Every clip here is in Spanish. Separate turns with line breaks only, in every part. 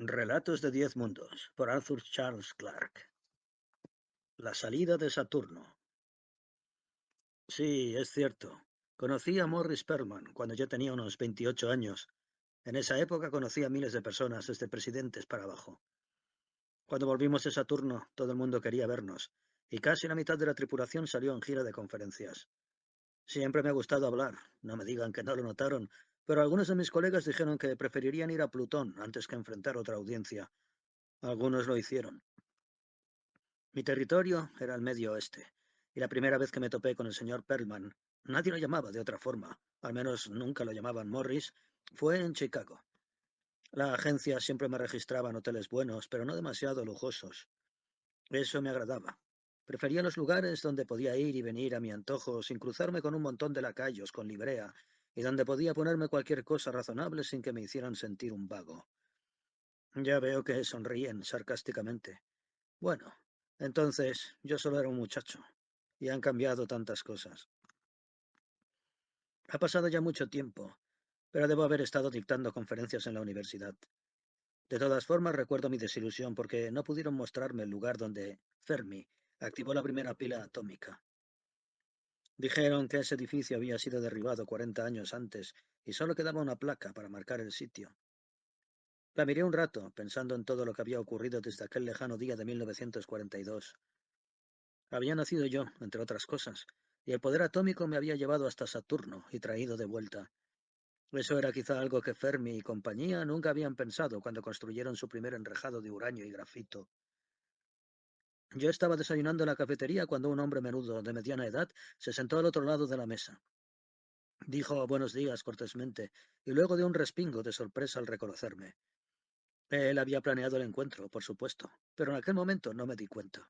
Relatos de 10 mundos, por Arthur Charles Clarke. La salida de Saturno. Sí, es cierto. Conocí a Morris Perlman cuando yo tenía unos 28 años. En esa época conocí a miles de personas, desde presidentes para abajo. Cuando volvimos de Saturno, todo el mundo quería vernos, y casi la mitad de la tripulación salió en gira de conferencias. Siempre me ha gustado hablar, no me digan que no lo notaron, pero algunos de mis colegas dijeron que preferirían ir a Plutón antes que enfrentar otra audiencia. Algunos lo hicieron. Mi territorio era el Medio Oeste, y la primera vez que me topé con el señor Perlman, nadie lo llamaba de otra forma, al menos nunca lo llamaban Morris, fue en Chicago. La agencia siempre me registraba en hoteles buenos, pero no demasiado lujosos. Eso me agradaba. Prefería los lugares donde podía ir y venir a mi antojo sin cruzarme con un montón de lacayos con librea, y donde podía ponerme cualquier cosa razonable sin que me hicieran sentir un vago. Ya veo que sonríen sarcásticamente. Bueno, entonces yo solo era un muchacho, y han cambiado tantas cosas. Ha pasado ya mucho tiempo, pero debo haber estado dictando conferencias en la universidad. De todas formas, recuerdo mi desilusión porque no pudieron mostrarme el lugar donde Fermi activó la primera pila atómica. Dijeron que ese edificio había sido derribado 40 años antes y solo quedaba una placa para marcar el sitio. La miré un rato, pensando en todo lo que había ocurrido desde aquel lejano día de 1942. Había nacido yo, entre otras cosas, y el poder atómico me había llevado hasta Saturno y traído de vuelta. Eso era quizá algo que Fermi y compañía nunca habían pensado cuando construyeron su primer enrejado de uranio y grafito. Yo estaba desayunando en la cafetería cuando un hombre menudo de mediana edad se sentó al otro lado de la mesa. Dijo buenos días cortésmente y luego dio un respingo de sorpresa al reconocerme. Él había planeado el encuentro, por supuesto, pero en aquel momento no me di cuenta.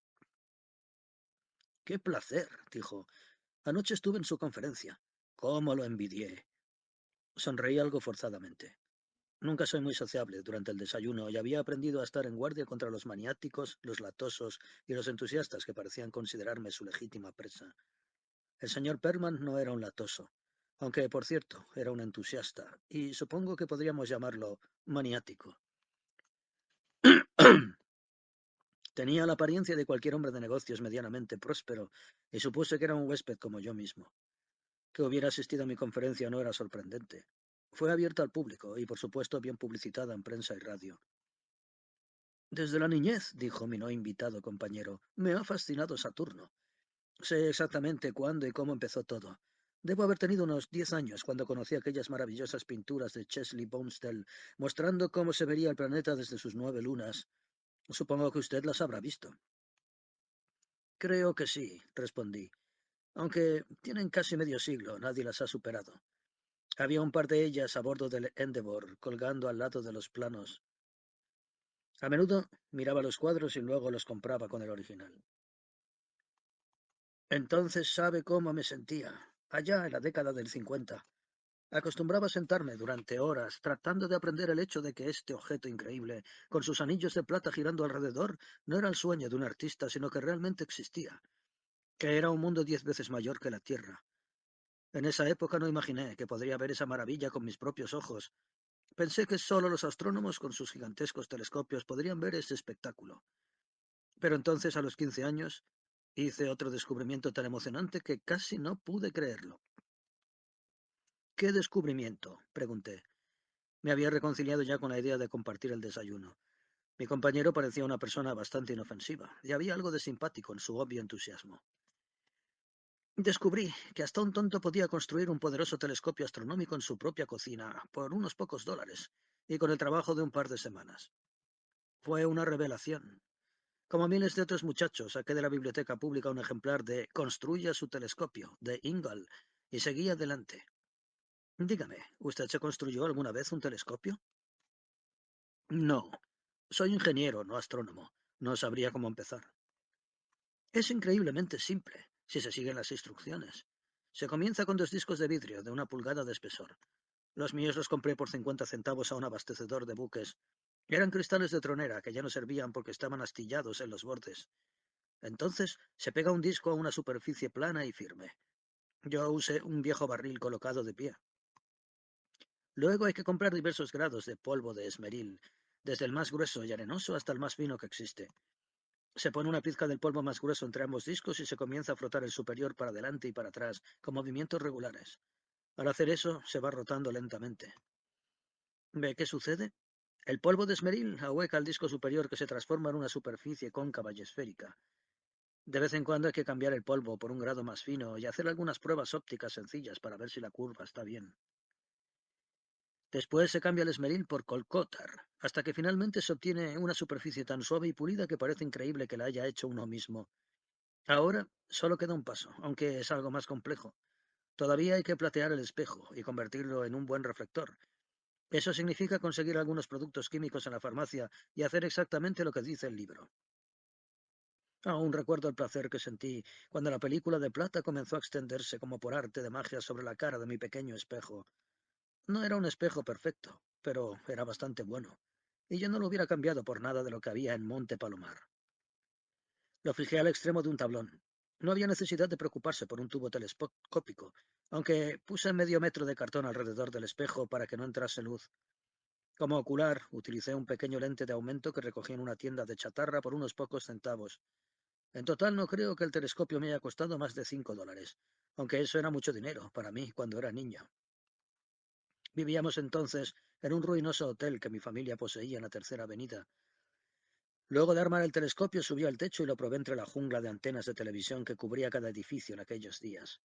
¡Qué placer!, dijo. Anoche estuve en su conferencia. ¡Cómo lo envidié! Sonreí algo forzadamente. Nunca soy muy sociable durante el desayuno y había aprendido a estar en guardia contra los maniáticos, los latosos y los entusiastas que parecían considerarme su legítima presa. El señor Perman no era un latoso, aunque, por cierto, era un entusiasta, y supongo que podríamos llamarlo maniático. Tenía la apariencia de cualquier hombre de negocios medianamente próspero, y supuse que era un huésped como yo mismo. Que hubiera asistido a mi conferencia no era sorprendente. Fue abierta al público y, por supuesto, bien publicitada en prensa y radio. Desde la niñez, dijo mi no invitado compañero, me ha fascinado Saturno. Sé exactamente cuándo y cómo empezó todo. Debo haber tenido unos 10 años cuando conocí aquellas maravillosas pinturas de Chesley Bonestell, mostrando cómo se vería el planeta desde sus 9 lunas. Supongo que usted las habrá visto. Creo que sí, respondí. Aunque tienen casi medio siglo, nadie las ha superado. Había un par de ellas a bordo del Endeavour, colgando al lado de los planos. A menudo miraba los cuadros y luego los compraba con el original. Entonces sabe cómo me sentía, allá en la década del 50. Acostumbraba a sentarme durante horas tratando de aprender el hecho de que este objeto increíble, con sus anillos de plata girando alrededor, no era el sueño de un artista, sino que realmente existía, que era un mundo 10 veces mayor que la Tierra. En esa época no imaginé que podría ver esa maravilla con mis propios ojos. Pensé que solo los astrónomos con sus gigantescos telescopios podrían ver ese espectáculo. Pero entonces, a los 15 años, hice otro descubrimiento tan emocionante que casi no pude creerlo. ¿Qué descubrimiento?, pregunté. Me había reconciliado ya con la idea de compartir el desayuno. Mi compañero parecía una persona bastante inofensiva, y había algo de simpático en su obvio entusiasmo. Descubrí que hasta un tonto podía construir un poderoso telescopio astronómico en su propia cocina por unos pocos dólares, y con el trabajo de un par de semanas. Fue una revelación. Como miles de otros muchachos, saqué de la biblioteca pública un ejemplar de Construya su telescopio, de Ingalls, y seguí adelante. Dígame, ¿usted se construyó alguna vez un telescopio? No. Soy ingeniero, no astrónomo. No sabría cómo empezar. Es increíblemente simple, si se siguen las instrucciones. Se comienza con 2 discos de vidrio de 1 pulgada de espesor. Los míos los compré por 50 centavos a un abastecedor de buques. Eran cristales de tronera que ya no servían porque estaban astillados en los bordes. Entonces se pega un disco a una superficie plana y firme. Yo usé un viejo barril colocado de pie. Luego hay que comprar diversos grados de polvo de esmeril. desde el más grueso y arenoso hasta el más fino que existe. Se pone una pizca del polvo más grueso entre ambos discos y se comienza a frotar el superior para adelante y para atrás, con movimientos regulares. Al hacer eso, se va rotando lentamente. ¿Ve qué sucede? El polvo de esmeril ahueca el disco superior que se transforma en una superficie cóncava y esférica. De vez en cuando hay que cambiar el polvo por un grado más fino y hacer algunas pruebas ópticas sencillas para ver si la curva está bien. Después se cambia el esmeril por colcótar, hasta que finalmente se obtiene una superficie tan suave y pulida que parece increíble que la haya hecho uno mismo. Ahora solo queda un paso, aunque es algo más complejo. Todavía hay que platear el espejo y convertirlo en un buen reflector. Eso significa conseguir algunos productos químicos en la farmacia y hacer exactamente lo que dice el libro. Aún recuerdo el placer que sentí cuando la película de plata comenzó a extenderse como por arte de magia sobre la cara de mi pequeño espejo. No era un espejo perfecto, pero era bastante bueno, y yo no lo hubiera cambiado por nada de lo que había en Monte Palomar. Lo fijé al extremo de un tablón. No había necesidad de preocuparse por un tubo telescópico, aunque puse medio metro de cartón alrededor del espejo para que no entrase luz. Como ocular, utilicé un pequeño lente de aumento que recogí en una tienda de chatarra por unos pocos centavos. En total no creo que el telescopio me haya costado más de $5, aunque eso era mucho dinero para mí cuando era niño. Vivíamos entonces en un ruinoso hotel que mi familia poseía en la Tercera Avenida. Luego de armar el telescopio subí al techo y lo probé entre la jungla de antenas de televisión que cubría cada edificio en aquellos días.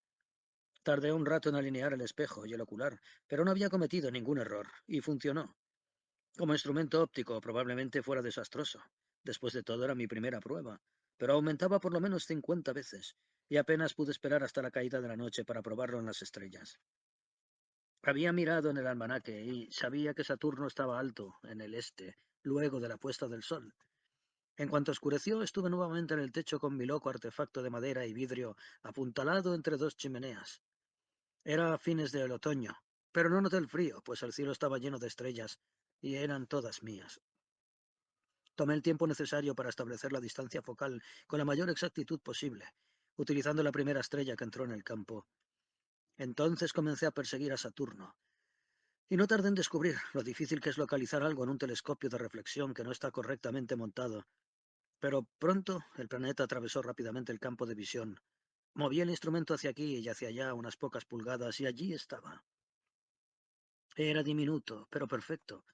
Tardé un rato en alinear el espejo y el ocular, pero no había cometido ningún error, y funcionó. Como instrumento óptico probablemente fuera desastroso. Después de todo era mi primera prueba, pero aumentaba por lo menos 50 veces, y apenas pude esperar hasta la caída de la noche para probarlo en las estrellas. Había mirado en el almanaque y sabía que Saturno estaba alto, en el este, luego de la puesta del sol. En cuanto oscureció, estuve nuevamente en el techo con mi loco artefacto de madera y vidrio apuntalado entre dos chimeneas. Era a fines del otoño, pero no noté el frío, pues el cielo estaba lleno de estrellas, y eran todas mías. Tomé el tiempo necesario para establecer la distancia focal con la mayor exactitud posible, utilizando la primera estrella que entró en el campo. Entonces comencé a perseguir a Saturno, y no tardé en descubrir lo difícil que es localizar algo en un telescopio de reflexión que no está correctamente montado. Pero pronto el planeta atravesó rápidamente el campo de visión. Moví el instrumento hacia aquí y hacia allá unas pocas pulgadas y allí estaba. Era diminuto, pero perfecto.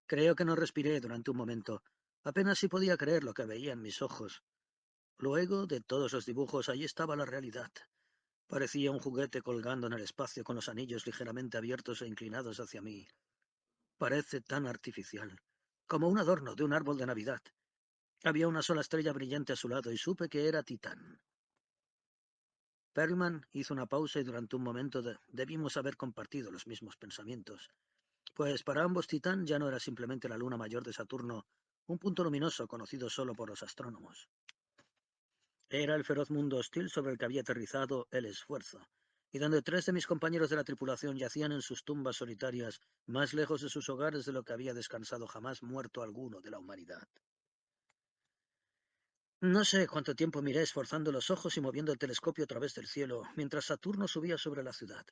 Creo que no respiré durante un momento. Apenas si podía creer lo que veía en mis ojos. Luego, de todos los dibujos, allí estaba la realidad. Parecía un juguete colgando en el espacio con los anillos ligeramente abiertos e inclinados hacia mí. Parece tan artificial, como un adorno de un árbol de Navidad. Había una sola estrella brillante a su lado y supe que era Titán. Perlman hizo una pausa y durante un momento debimos haber compartido los mismos pensamientos, pues para ambos Titán ya no era simplemente la luna mayor de Saturno, un punto luminoso conocido solo por los astrónomos. Era el feroz mundo hostil sobre el que había aterrizado el Esfuerzo, y donde tres de mis compañeros de la tripulación yacían en sus tumbas solitarias, más lejos de sus hogares de lo que había descansado jamás muerto alguno de la humanidad. No sé cuánto tiempo miré esforzando los ojos y moviendo el telescopio a través del cielo, mientras Saturno subía sobre la ciudad.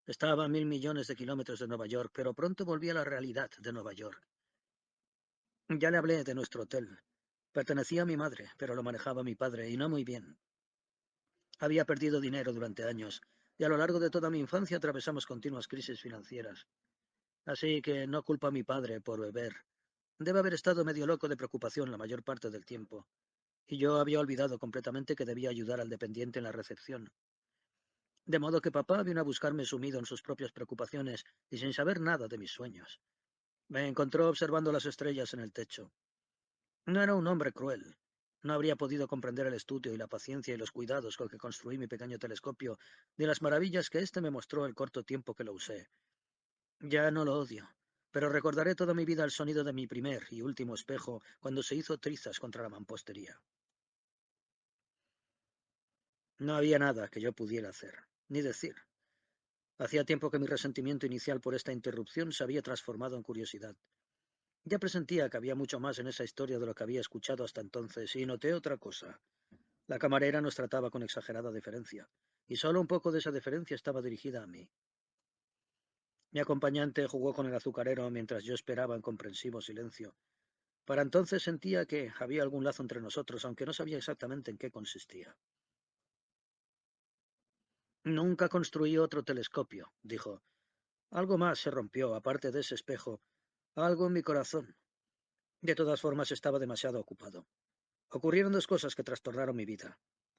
Estaba a 1.000 millones de kilómetros de Nueva York, pero pronto volví a la realidad de Nueva York. Ya le hablé de nuestro hotel. Pertenecía a mi madre, pero lo manejaba mi padre, y no muy bien. Había perdido dinero durante años, y a lo largo de toda mi infancia atravesamos continuas crisis financieras. Así que no culpo a mi padre por beber. Debe haber estado medio loco de preocupación la mayor parte del tiempo, y yo había olvidado completamente que debía ayudar al dependiente en la recepción. De modo que papá vino a buscarme sumido en sus propias preocupaciones y sin saber nada de mis sueños. Me encontró observando las estrellas en el techo. No era un hombre cruel. No habría podido comprender el estudio y la paciencia y los cuidados con que construí mi pequeño telescopio, ni las maravillas que éste me mostró el corto tiempo que lo usé. Ya no lo odio, pero recordaré toda mi vida el sonido de mi primer y último espejo cuando se hizo trizas contra la mampostería. No había nada que yo pudiera hacer, ni decir. Hacía tiempo que mi resentimiento inicial por esta interrupción se había transformado en curiosidad. Ya presentía que había mucho más en esa historia de lo que había escuchado hasta entonces, y noté otra cosa. La camarera nos trataba con exagerada deferencia, y solo un poco de esa deferencia estaba dirigida a mí. Mi acompañante jugó con el azucarero mientras yo esperaba en comprensivo silencio. Para entonces sentía que había algún lazo entre nosotros, aunque no sabía exactamente en qué consistía. Nunca construí otro telescopio, dijo. Algo más se rompió, aparte de ese espejo. Algo en mi corazón. De todas formas, estaba demasiado ocupado. Ocurrieron dos cosas que trastornaron mi vida.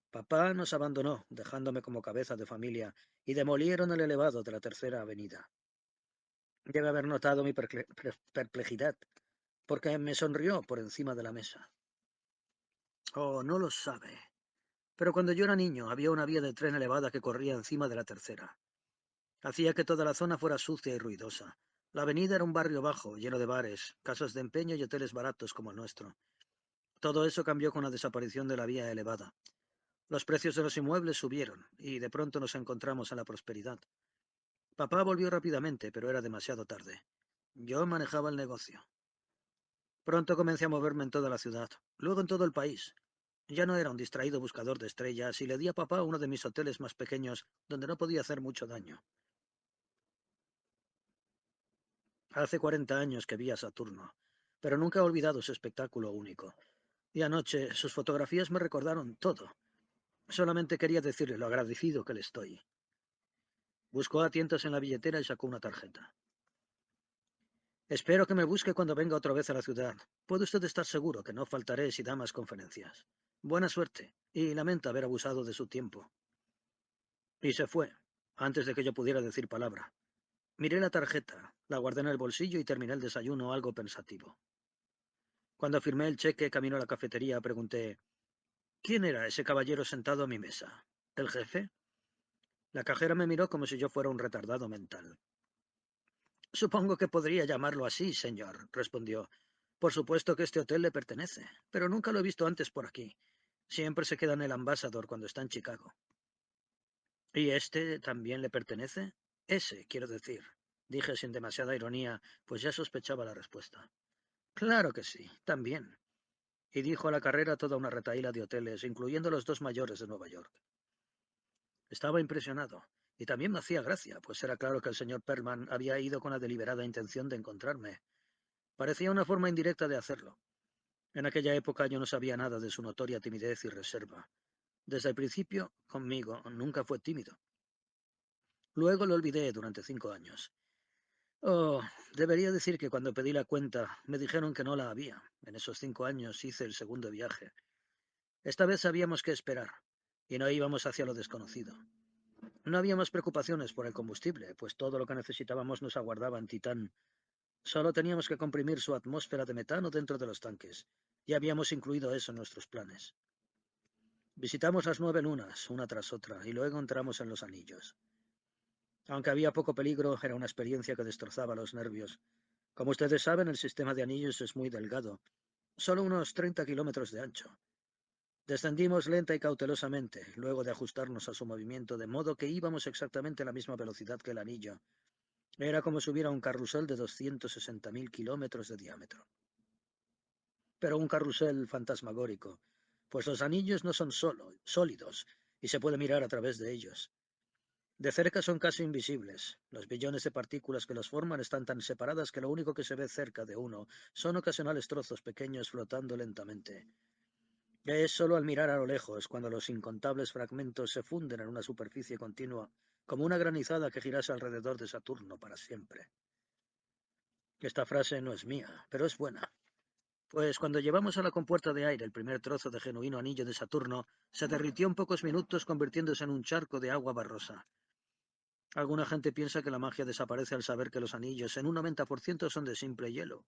Papá nos abandonó, dejándome como cabeza de familia, y demolieron el elevado de la Tercera Avenida. Debe haber notado mi perplejidad, porque me sonrió por encima de la mesa. Oh, no lo sabe. Pero cuando yo era niño había una vía de tren elevada que corría encima de la tercera. Hacía que toda la zona fuera sucia y ruidosa. La avenida era un barrio bajo, lleno de bares, casas de empeño y hoteles baratos como el nuestro. Todo eso cambió con la desaparición de la vía elevada. Los precios de los inmuebles subieron, y de pronto nos encontramos en la prosperidad. Papá volvió rápidamente, pero era demasiado tarde. Yo manejaba el negocio. Pronto comencé a moverme en toda la ciudad, luego en todo el país. Ya no era un distraído buscador de estrellas y le di a papá uno de mis hoteles más pequeños donde no podía hacer mucho daño. Hace 40 años que vi a Saturno, pero nunca he olvidado su espectáculo único. Y anoche sus fotografías me recordaron todo. Solamente quería decirle lo agradecido que le estoy. Buscó a tientas en la billetera y sacó una tarjeta. Espero que me busque cuando venga otra vez a la ciudad. Puede usted estar seguro que no faltaré si da más conferencias. Buena suerte, y lamento haber abusado de su tiempo. Y se fue, antes de que yo pudiera decir palabra. Miré la tarjeta, la guardé en el bolsillo y terminé el desayuno algo pensativo. Cuando firmé el cheque camino a la cafetería, pregunté, ¿quién era ese caballero sentado a mi mesa? ¿El jefe? La cajera me miró como si yo fuera un retardado mental. Supongo que podría llamarlo así, señor, respondió. Por supuesto que este hotel le pertenece, pero nunca lo he visto antes por aquí. Siempre se queda en el Ambassador cuando está en Chicago. ¿Y este también le pertenece? Ese, quiero decir, dije sin demasiada ironía, pues ya sospechaba la respuesta. Claro que sí, también. Y dijo a la carrera toda una retahíla de hoteles, incluyendo los dos mayores de Nueva York. Estaba impresionado, y también me hacía gracia, pues era claro que el señor Perlman había ido con la deliberada intención de encontrarme. Parecía una forma indirecta de hacerlo. En aquella época yo no sabía nada de su notoria timidez y reserva. Desde el principio, conmigo, nunca fue tímido. Luego lo olvidé durante 5 años. Oh, debería decir que cuando pedí la cuenta me dijeron que no la había. En esos 5 años hice el segundo viaje. Esta vez sabíamos qué esperar, y no íbamos hacia lo desconocido. No había más preocupaciones por el combustible, pues todo lo que necesitábamos nos aguardaba en Titán. Solo teníamos que comprimir su atmósfera de metano dentro de los tanques. Ya habíamos incluido eso en nuestros planes. Visitamos las 9 lunas, una tras otra, y luego entramos en los anillos. Aunque había poco peligro, era una experiencia que destrozaba los nervios. Como ustedes saben, el sistema de anillos es muy delgado, solo unos 30 kilómetros de ancho. Descendimos lenta y cautelosamente, luego de ajustarnos a su movimiento, de modo que íbamos exactamente a la misma velocidad que el anillo. Era como si hubiera un carrusel de 260.000 kilómetros de diámetro. Pero un carrusel fantasmagórico, pues los anillos no son solo sólidos y se puede mirar a través de ellos. De cerca son casi invisibles. Los billones de partículas que los forman están tan separadas que lo único que se ve cerca de uno son ocasionales trozos pequeños flotando lentamente. Es solo al mirar a lo lejos cuando los incontables fragmentos se funden en una superficie continua, como una granizada que girase alrededor de Saturno para siempre. Esta frase no es mía, pero es buena. Pues cuando llevamos a la compuerta de aire el primer trozo de genuino anillo de Saturno, se derritió en pocos minutos convirtiéndose en un charco de agua barrosa. Alguna gente piensa que la magia desaparece al saber que los anillos en un 90% son de simple hielo,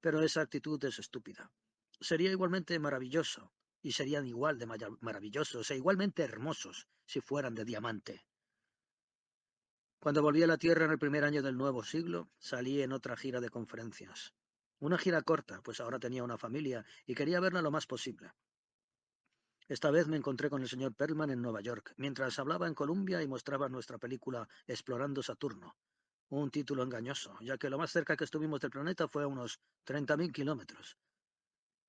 pero esa actitud es estúpida. Sería igualmente maravilloso, y serían igual de maravillosos e igualmente hermosos si fueran de diamante. Cuando volví a la Tierra en el primer año del nuevo siglo, salí en otra gira de conferencias. Una gira corta, pues ahora tenía una familia y quería verla lo más posible. Esta vez me encontré con el señor Perlman en Nueva York, mientras hablaba en Columbia y mostraba nuestra película Explorando Saturno. Un título engañoso, ya que lo más cerca que estuvimos del planeta fue a unos 30.000 kilómetros.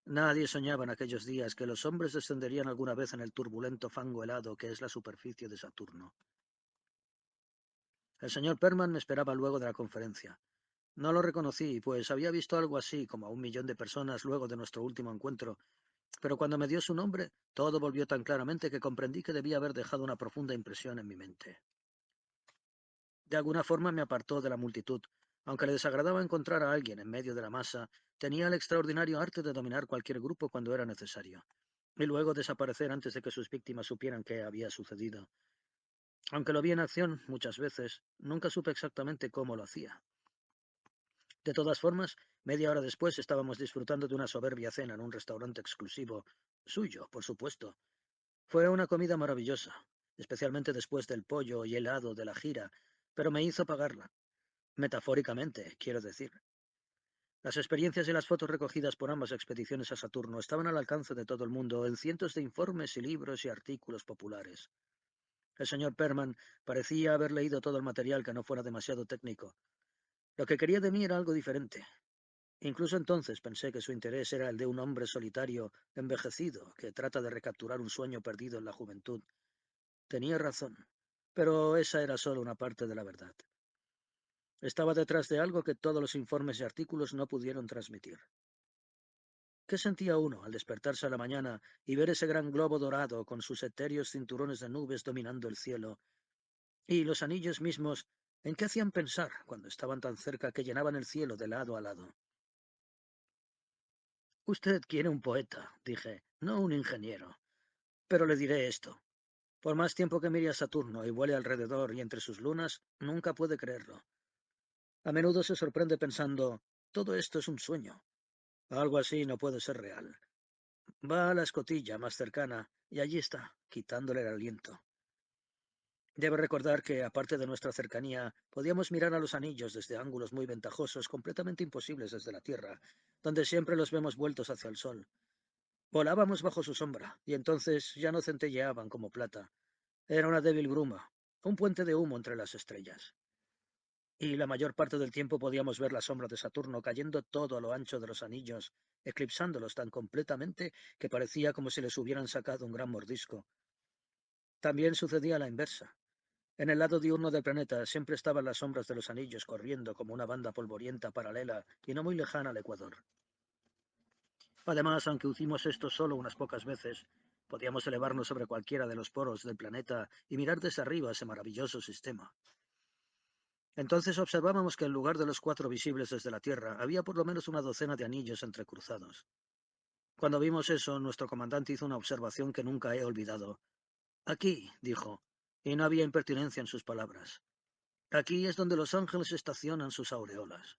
Nadie soñaba en aquellos días que los hombres descenderían alguna vez en el turbulento fango helado que es la superficie de Saturno. El señor Perman me esperaba luego de la conferencia. No lo reconocí, pues había visto algo así como a 1 millón de personas luego de nuestro último encuentro, pero cuando me dio su nombre, todo volvió tan claramente que comprendí que debía haber dejado una profunda impresión en mi mente. De alguna forma me apartó de la multitud. Aunque le desagradaba encontrar a alguien en medio de la masa, tenía el extraordinario arte de dominar cualquier grupo cuando era necesario, y luego desaparecer antes de que sus víctimas supieran qué había sucedido. Aunque lo vi en acción muchas veces, nunca supe exactamente cómo lo hacía. De todas formas, media hora después estábamos disfrutando de una soberbia cena en un restaurante exclusivo, suyo, por supuesto. Fue una comida maravillosa, especialmente después del pollo y helado de la gira, pero me hizo pagarla. Metafóricamente, quiero decir. Las experiencias y las fotos recogidas por ambas expediciones a Saturno estaban al alcance de todo el mundo en cientos de informes y libros y artículos populares. El señor Perman parecía haber leído todo el material que no fuera demasiado técnico. Lo que quería de mí era algo diferente. Incluso entonces pensé que su interés era el de un hombre solitario, envejecido, que trata de recapturar un sueño perdido en la juventud. Tenía razón, pero esa era solo una parte de la verdad. Estaba detrás de algo que todos los informes y artículos no pudieron transmitir. ¿Qué sentía uno al despertarse a la mañana y ver ese gran globo dorado con sus etéreos cinturones de nubes dominando el cielo? Y los anillos mismos, ¿en qué hacían pensar cuando estaban tan cerca que llenaban el cielo de lado a lado? Usted quiere un poeta, dije, no un ingeniero. Pero le diré esto. Por más tiempo que mire a Saturno y vuele alrededor y entre sus lunas, nunca puede creerlo. A menudo se sorprende pensando, todo esto es un sueño. Algo así no puede ser real. Va a la escotilla más cercana y allí está, quitándole el aliento. Debe recordar que, aparte de nuestra cercanía, podíamos mirar a los anillos desde ángulos muy ventajosos, completamente imposibles desde la Tierra, donde siempre los vemos vueltos hacia el Sol. Volábamos bajo su sombra, y entonces ya no centelleaban como plata. Era una débil bruma, un puente de humo entre las estrellas. Y la mayor parte del tiempo podíamos ver la sombra de Saturno cayendo todo a lo ancho de los anillos, eclipsándolos tan completamente que parecía como si les hubieran sacado un gran mordisco. También sucedía a la inversa. En el lado diurno del planeta siempre estaban las sombras de los anillos corriendo como una banda polvorienta paralela y no muy lejana al ecuador. Además, aunque hicimos esto solo unas pocas veces, podíamos elevarnos sobre cualquiera de los poros del planeta y mirar desde arriba ese maravilloso sistema. Entonces observábamos que en lugar de los 4 visibles desde la Tierra, había por lo menos una docena de anillos entrecruzados. Cuando vimos eso, nuestro comandante hizo una observación que nunca he olvidado. Aquí, dijo, y no había impertinencia en sus palabras. Aquí es donde los ángeles estacionan sus aureolas.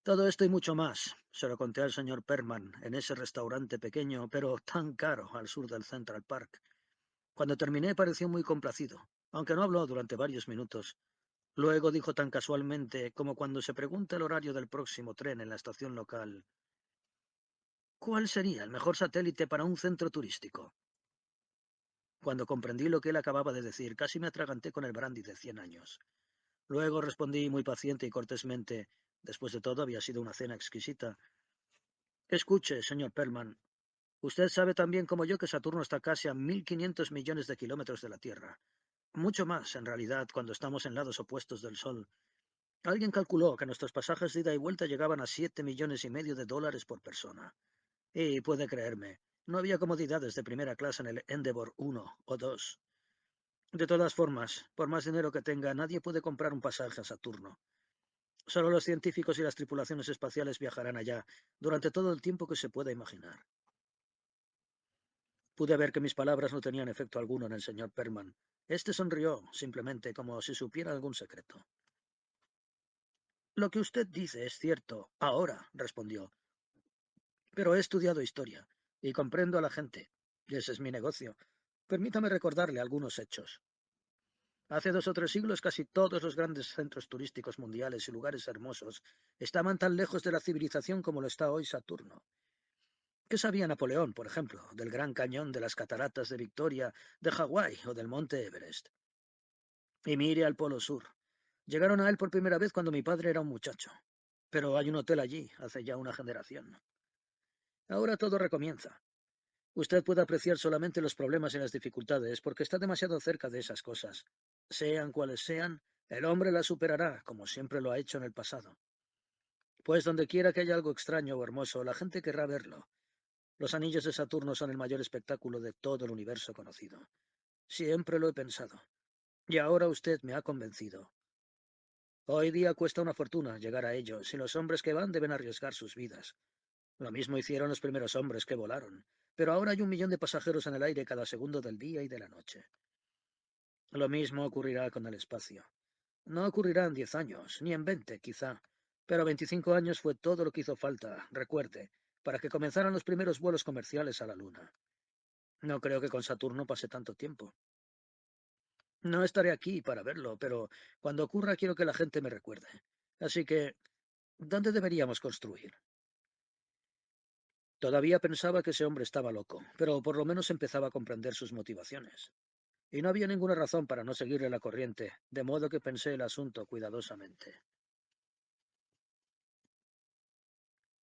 Todo esto y mucho más, se lo conté al señor Perman en ese restaurante pequeño, pero tan caro al sur del Central Park. Cuando terminé pareció muy complacido, aunque no habló durante varios minutos. Luego dijo tan casualmente como cuando se pregunta el horario del próximo tren en la estación local: ¿cuál sería el mejor satélite para un centro turístico? Cuando comprendí lo que él acababa de decir, casi me atraganté con el brandy de 100 años. Luego respondí muy paciente y cortésmente. Después de todo, había sido una cena exquisita. Escuche, señor Perlman, usted sabe tan bien como yo que Saturno está casi a 1.500 millones de kilómetros de la Tierra. Mucho más, en realidad, cuando estamos en lados opuestos del Sol. Alguien calculó que nuestros pasajes de ida y vuelta llegaban a 7,5 millones de dólares por persona. Y puede creerme, no había comodidades de primera clase en el Endeavour 1 o 2. De todas formas, por más dinero que tenga, nadie puede comprar un pasaje a Saturno. Solo los científicos y las tripulaciones espaciales viajarán allá durante todo el tiempo que se pueda imaginar. Pude ver que mis palabras no tenían efecto alguno en el señor Perman. Este sonrió, simplemente como si supiera algún secreto. Lo que usted dice es cierto, ahora, respondió, pero he estudiado historia y comprendo a la gente, y ese es mi negocio. Permítame recordarle algunos hechos. Hace 2 o 3 siglos casi todos los grandes centros turísticos mundiales y lugares hermosos estaban tan lejos de la civilización como lo está hoy Saturno. ¿Qué sabía Napoleón, por ejemplo, del Gran Cañón de las Cataratas de Victoria, de Hawái o del Monte Everest? Y mire al Polo Sur. Llegaron a él por primera vez cuando mi padre era un muchacho. Pero hay un hotel allí, hace ya una generación. Ahora todo recomienza. Usted puede apreciar solamente los problemas y las dificultades porque está demasiado cerca de esas cosas. Sean cuales sean, el hombre las superará, como siempre lo ha hecho en el pasado. Pues donde quiera que haya algo extraño o hermoso, la gente querrá verlo. Los anillos de Saturno son el mayor espectáculo de todo el universo conocido. Siempre lo he pensado. Y ahora usted me ha convencido. Hoy día cuesta una fortuna llegar a ellos, y los hombres que van deben arriesgar sus vidas. Lo mismo hicieron los primeros hombres que volaron, pero ahora hay 1 millón de pasajeros en el aire cada segundo del día y de la noche. Lo mismo ocurrirá con el espacio. No ocurrirá en 10 años, ni en 20, quizá, pero 25 años fue todo lo que hizo falta, recuerde, para que comenzaran los primeros vuelos comerciales a la Luna. No creo que con Saturno pase tanto tiempo. No estaré aquí para verlo, pero cuando ocurra quiero que la gente me recuerde. Así que, ¿dónde deberíamos construir? Todavía pensaba que ese hombre estaba loco, pero por lo menos empezaba a comprender sus motivaciones. Y no había ninguna razón para no seguirle la corriente, de modo que pensé el asunto cuidadosamente.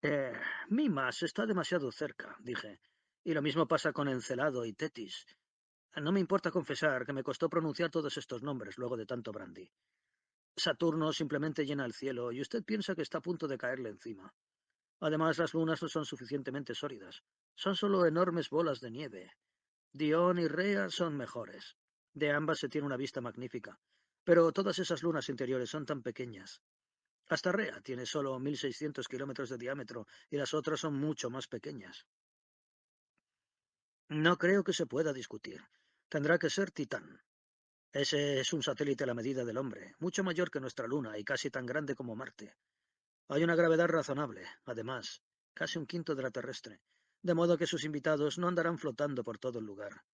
Eh, Mimas está demasiado cerca, dije, y lo mismo pasa con Encelado y Tetis. No me importa confesar que me costó pronunciar todos estos nombres luego de tanto brandy. Saturno simplemente llena el cielo y usted piensa que está a punto de caerle encima. Además, las lunas no son suficientemente sólidas. Son solo enormes bolas de nieve. Dion y Rea son mejores. De ambas se tiene una vista magnífica. Pero todas esas lunas interiores son tan pequeñas. Hasta Rea tiene solo 1.600 kilómetros de diámetro y las otras son mucho más pequeñas. No creo que se pueda discutir. Tendrá que ser Titán. Ese es un satélite a la medida del hombre, mucho mayor que nuestra Luna y casi tan grande como Marte. Hay una gravedad razonable, además, casi un quinto de la terrestre, de modo que sus invitados no andarán flotando por todo el lugar.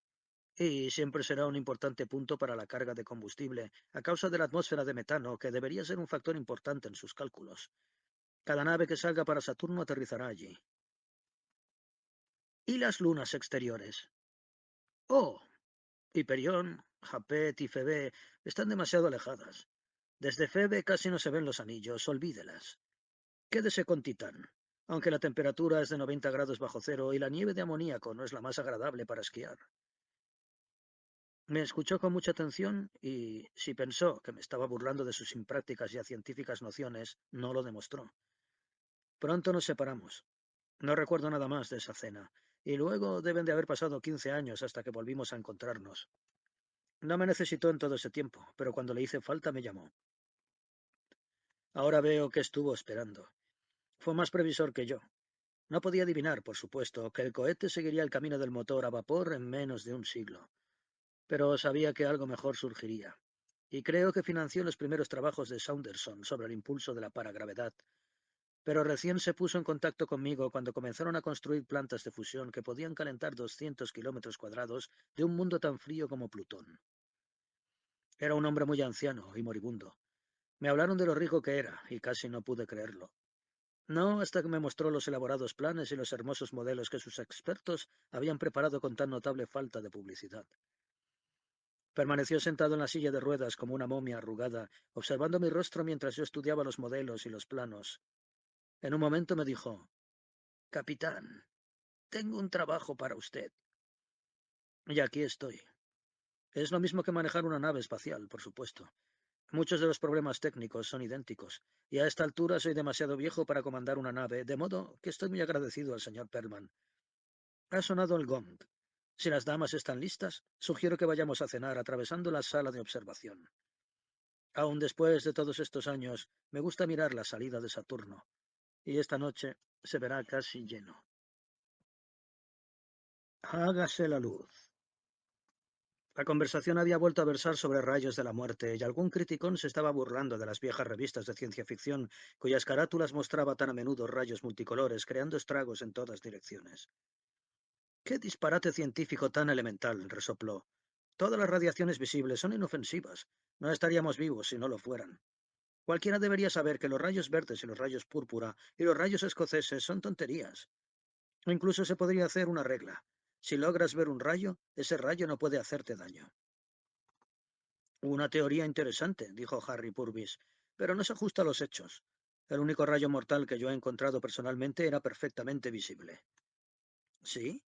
Y siempre será un importante punto para la carga de combustible, a causa de la atmósfera de metano, que debería ser un factor importante en sus cálculos. Cada nave que salga para Saturno aterrizará allí. ¿Y las lunas exteriores? Oh, Hiperión, Japet y Febe están demasiado alejadas. Desde Febe casi no se ven los anillos, olvídelas. Quédese con Titán, aunque la temperatura es de 90 grados bajo cero y la nieve de amoníaco no es la más agradable para esquiar. Me escuchó con mucha atención y, si pensó que me estaba burlando de sus imprácticas y científicas nociones, no lo demostró. Pronto nos separamos. No recuerdo nada más de esa cena, y luego deben de haber pasado 15 años hasta que volvimos a encontrarnos. No me necesitó en todo ese tiempo, pero cuando le hice falta me llamó. Ahora veo que estuvo esperando. Fue más previsor que yo. No podía adivinar, por supuesto, que el cohete seguiría el camino del motor a vapor en menos de un siglo, pero sabía que algo mejor surgiría. Y creo que financió los primeros trabajos de Saunderson sobre el impulso de la paragravedad, pero recién se puso en contacto conmigo cuando comenzaron a construir plantas de fusión que podían calentar 200 kilómetros cuadrados de un mundo tan frío como Plutón. Era un hombre muy anciano y moribundo. Me hablaron de lo rico que era, y casi no pude creerlo. No hasta que me mostró los elaborados planes y los hermosos modelos que sus expertos habían preparado con tan notable falta de publicidad. Permaneció sentado en la silla de ruedas como una momia arrugada, observando mi rostro mientras yo estudiaba los modelos y los planos. En un momento me dijo, Capitán, tengo un trabajo para usted. Y aquí estoy. Es lo mismo que manejar una nave espacial, por supuesto. Muchos de los problemas técnicos son idénticos, y a esta altura soy demasiado viejo para comandar una nave, de modo que estoy muy agradecido al señor Perlman. Ha sonado el gong. Si las damas están listas, sugiero que vayamos a cenar atravesando la sala de observación. Aun después de todos estos años, me gusta mirar la salida de Saturno, y esta noche se verá casi lleno. Hágase la luz. La conversación había vuelto a versar sobre rayos de la muerte, y algún criticón se estaba burlando de las viejas revistas de ciencia ficción, cuyas carátulas mostraba tan a menudo rayos multicolores, creando estragos en todas direcciones. ¡Qué disparate científico tan elemental! Resopló. Todas las radiaciones visibles son inofensivas. No estaríamos vivos si no lo fueran. Cualquiera debería saber que los rayos verdes y los rayos púrpura y los rayos escoceses son tonterías. O incluso se podría hacer una regla. Si logras ver un rayo, ese rayo no puede hacerte daño. Una teoría interesante, dijo Harry Purvis, pero no se ajusta a los hechos. El único rayo mortal que yo he encontrado personalmente era perfectamente visible. ¿Sí?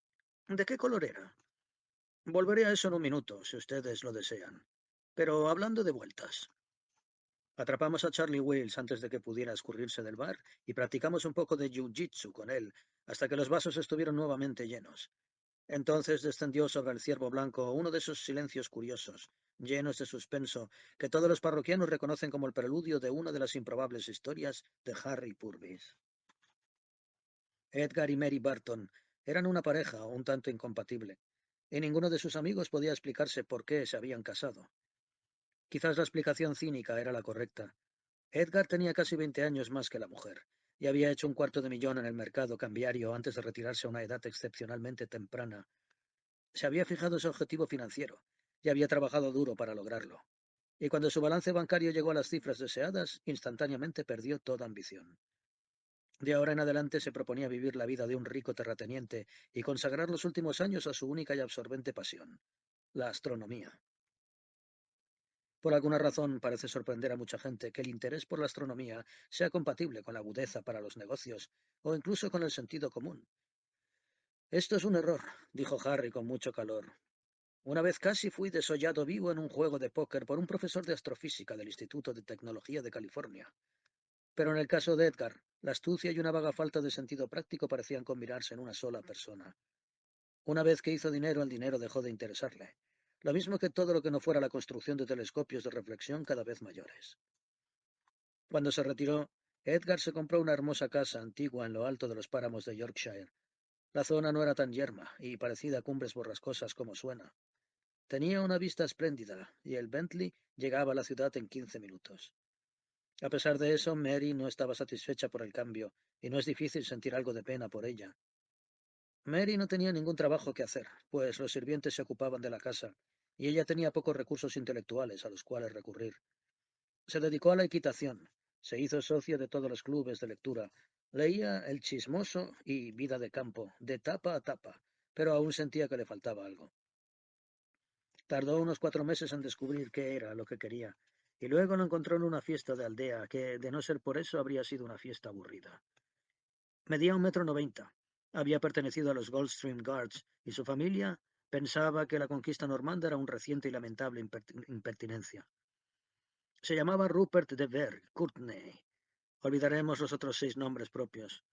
¿De qué color era? Volveré a eso en un minuto, si ustedes lo desean. Pero hablando de vueltas, atrapamos a Charlie Wills antes de que pudiera escurrirse del bar y practicamos un poco de jiu-jitsu con él hasta que los vasos estuvieron nuevamente llenos. Entonces descendió sobre el ciervo blanco uno de esos silencios curiosos, llenos de suspenso, que todos los parroquianos reconocen como el preludio de una de las improbables historias de Harry Purvis. Edgar y Mary Barton eran una pareja un tanto incompatible, y ninguno de sus amigos podía explicarse por qué se habían casado. Quizás la explicación cínica era la correcta. Edgar tenía casi 20 años más que la mujer, y había hecho un cuarto de millón en el mercado cambiario antes de retirarse a una edad excepcionalmente temprana. Se había fijado ese objetivo financiero, y había trabajado duro para lograrlo. Y cuando su balance bancario llegó a las cifras deseadas, instantáneamente perdió toda ambición. De ahora en adelante se proponía vivir la vida de un rico terrateniente y consagrar los últimos años a su única y absorbente pasión, la astronomía. Por alguna razón parece sorprender a mucha gente que el interés por la astronomía sea compatible con la agudeza para los negocios o incluso con el sentido común. Esto es un error, dijo Harry con mucho calor. Una vez casi fui desollado vivo en un juego de póker por un profesor de astrofísica del Instituto de Tecnología de California. Pero en el caso de Edgar, la astucia y una vaga falta de sentido práctico parecían combinarse en una sola persona. Una vez que hizo dinero, el dinero dejó de interesarle. Lo mismo que todo lo que no fuera la construcción de telescopios de reflexión cada vez mayores. Cuando se retiró, Edgar se compró una hermosa casa antigua en lo alto de los páramos de Yorkshire. La zona no era tan yerma y parecida a cumbres borrascosas como suena. Tenía una vista espléndida y el Bentley llegaba a la ciudad en 15 minutos. A pesar de eso, Mary no estaba satisfecha por el cambio, y no es difícil sentir algo de pena por ella. Mary no tenía ningún trabajo que hacer, pues los sirvientes se ocupaban de la casa, y ella tenía pocos recursos intelectuales a los cuales recurrir. Se dedicó a la equitación, se hizo socia de todos los clubes de lectura, leía El Chismoso y Vida de Campo, de tapa a tapa, pero aún sentía que le faltaba algo. Tardó unos 4 meses en descubrir qué era lo que quería, y luego lo encontró en una fiesta de aldea que, de no ser por eso, habría sido una fiesta aburrida. Medía 1,90 m. Había pertenecido a los Goldstream Guards, y su familia pensaba que la conquista normanda era un reciente y lamentable impertinencia. Se llamaba Rupert de Vere Courtenay. Olvidaremos los otros 6 nombres propios.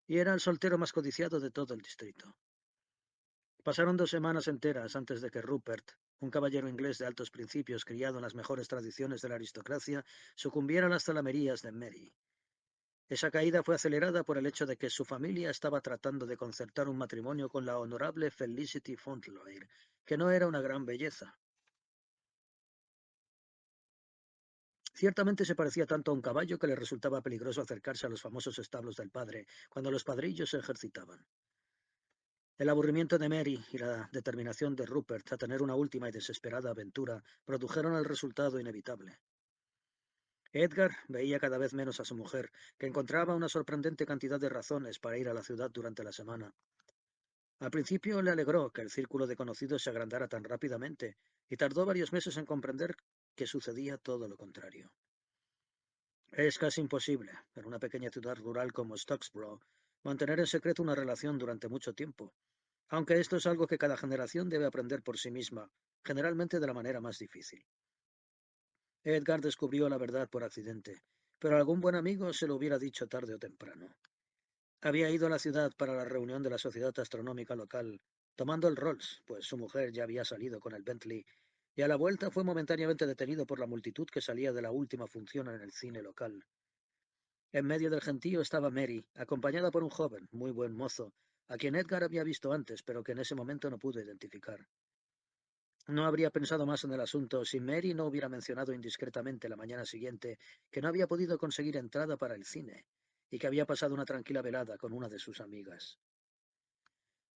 Y era el soltero más codiciado de todo el distrito. Pasaron 2 semanas enteras antes de que Rupert, un caballero inglés de altos principios criado en las mejores tradiciones de la aristocracia, sucumbiera a las zalamerías de Mary. Esa caída fue acelerada por el hecho de que su familia estaba tratando de concertar un matrimonio con la honorable Felicity Fauntleroy, que no era una gran belleza. Ciertamente se parecía tanto a un caballo que le resultaba peligroso acercarse a los famosos establos del padre, cuando los padrillos se ejercitaban. El aburrimiento de Mary y la determinación de Rupert a tener una última y desesperada aventura produjeron el resultado inevitable. Edgar veía cada vez menos a su mujer, que encontraba una sorprendente cantidad de razones para ir a la ciudad durante la semana. Al principio le alegró que el círculo de conocidos se agrandara tan rápidamente, y tardó varios meses en comprender que sucedía todo lo contrario. Es casi imposible, en una pequeña ciudad rural como Stocksboro, mantener en secreto una relación durante mucho tiempo, aunque esto es algo que cada generación debe aprender por sí misma, generalmente de la manera más difícil. Edgar descubrió la verdad por accidente, pero algún buen amigo se lo hubiera dicho tarde o temprano. Había ido a la ciudad para la reunión de la sociedad astronómica local, tomando el Rolls, pues su mujer ya había salido con el Bentley, y a la vuelta fue momentáneamente detenido por la multitud que salía de la última función en el cine local. En medio del gentío estaba Mary, acompañada por un joven, muy buen mozo, a quien Edgar había visto antes, pero que en ese momento no pudo identificar. No habría pensado más en el asunto si Mary no hubiera mencionado indiscretamente la mañana siguiente que no había podido conseguir entrada para el cine y que había pasado una tranquila velada con una de sus amigas.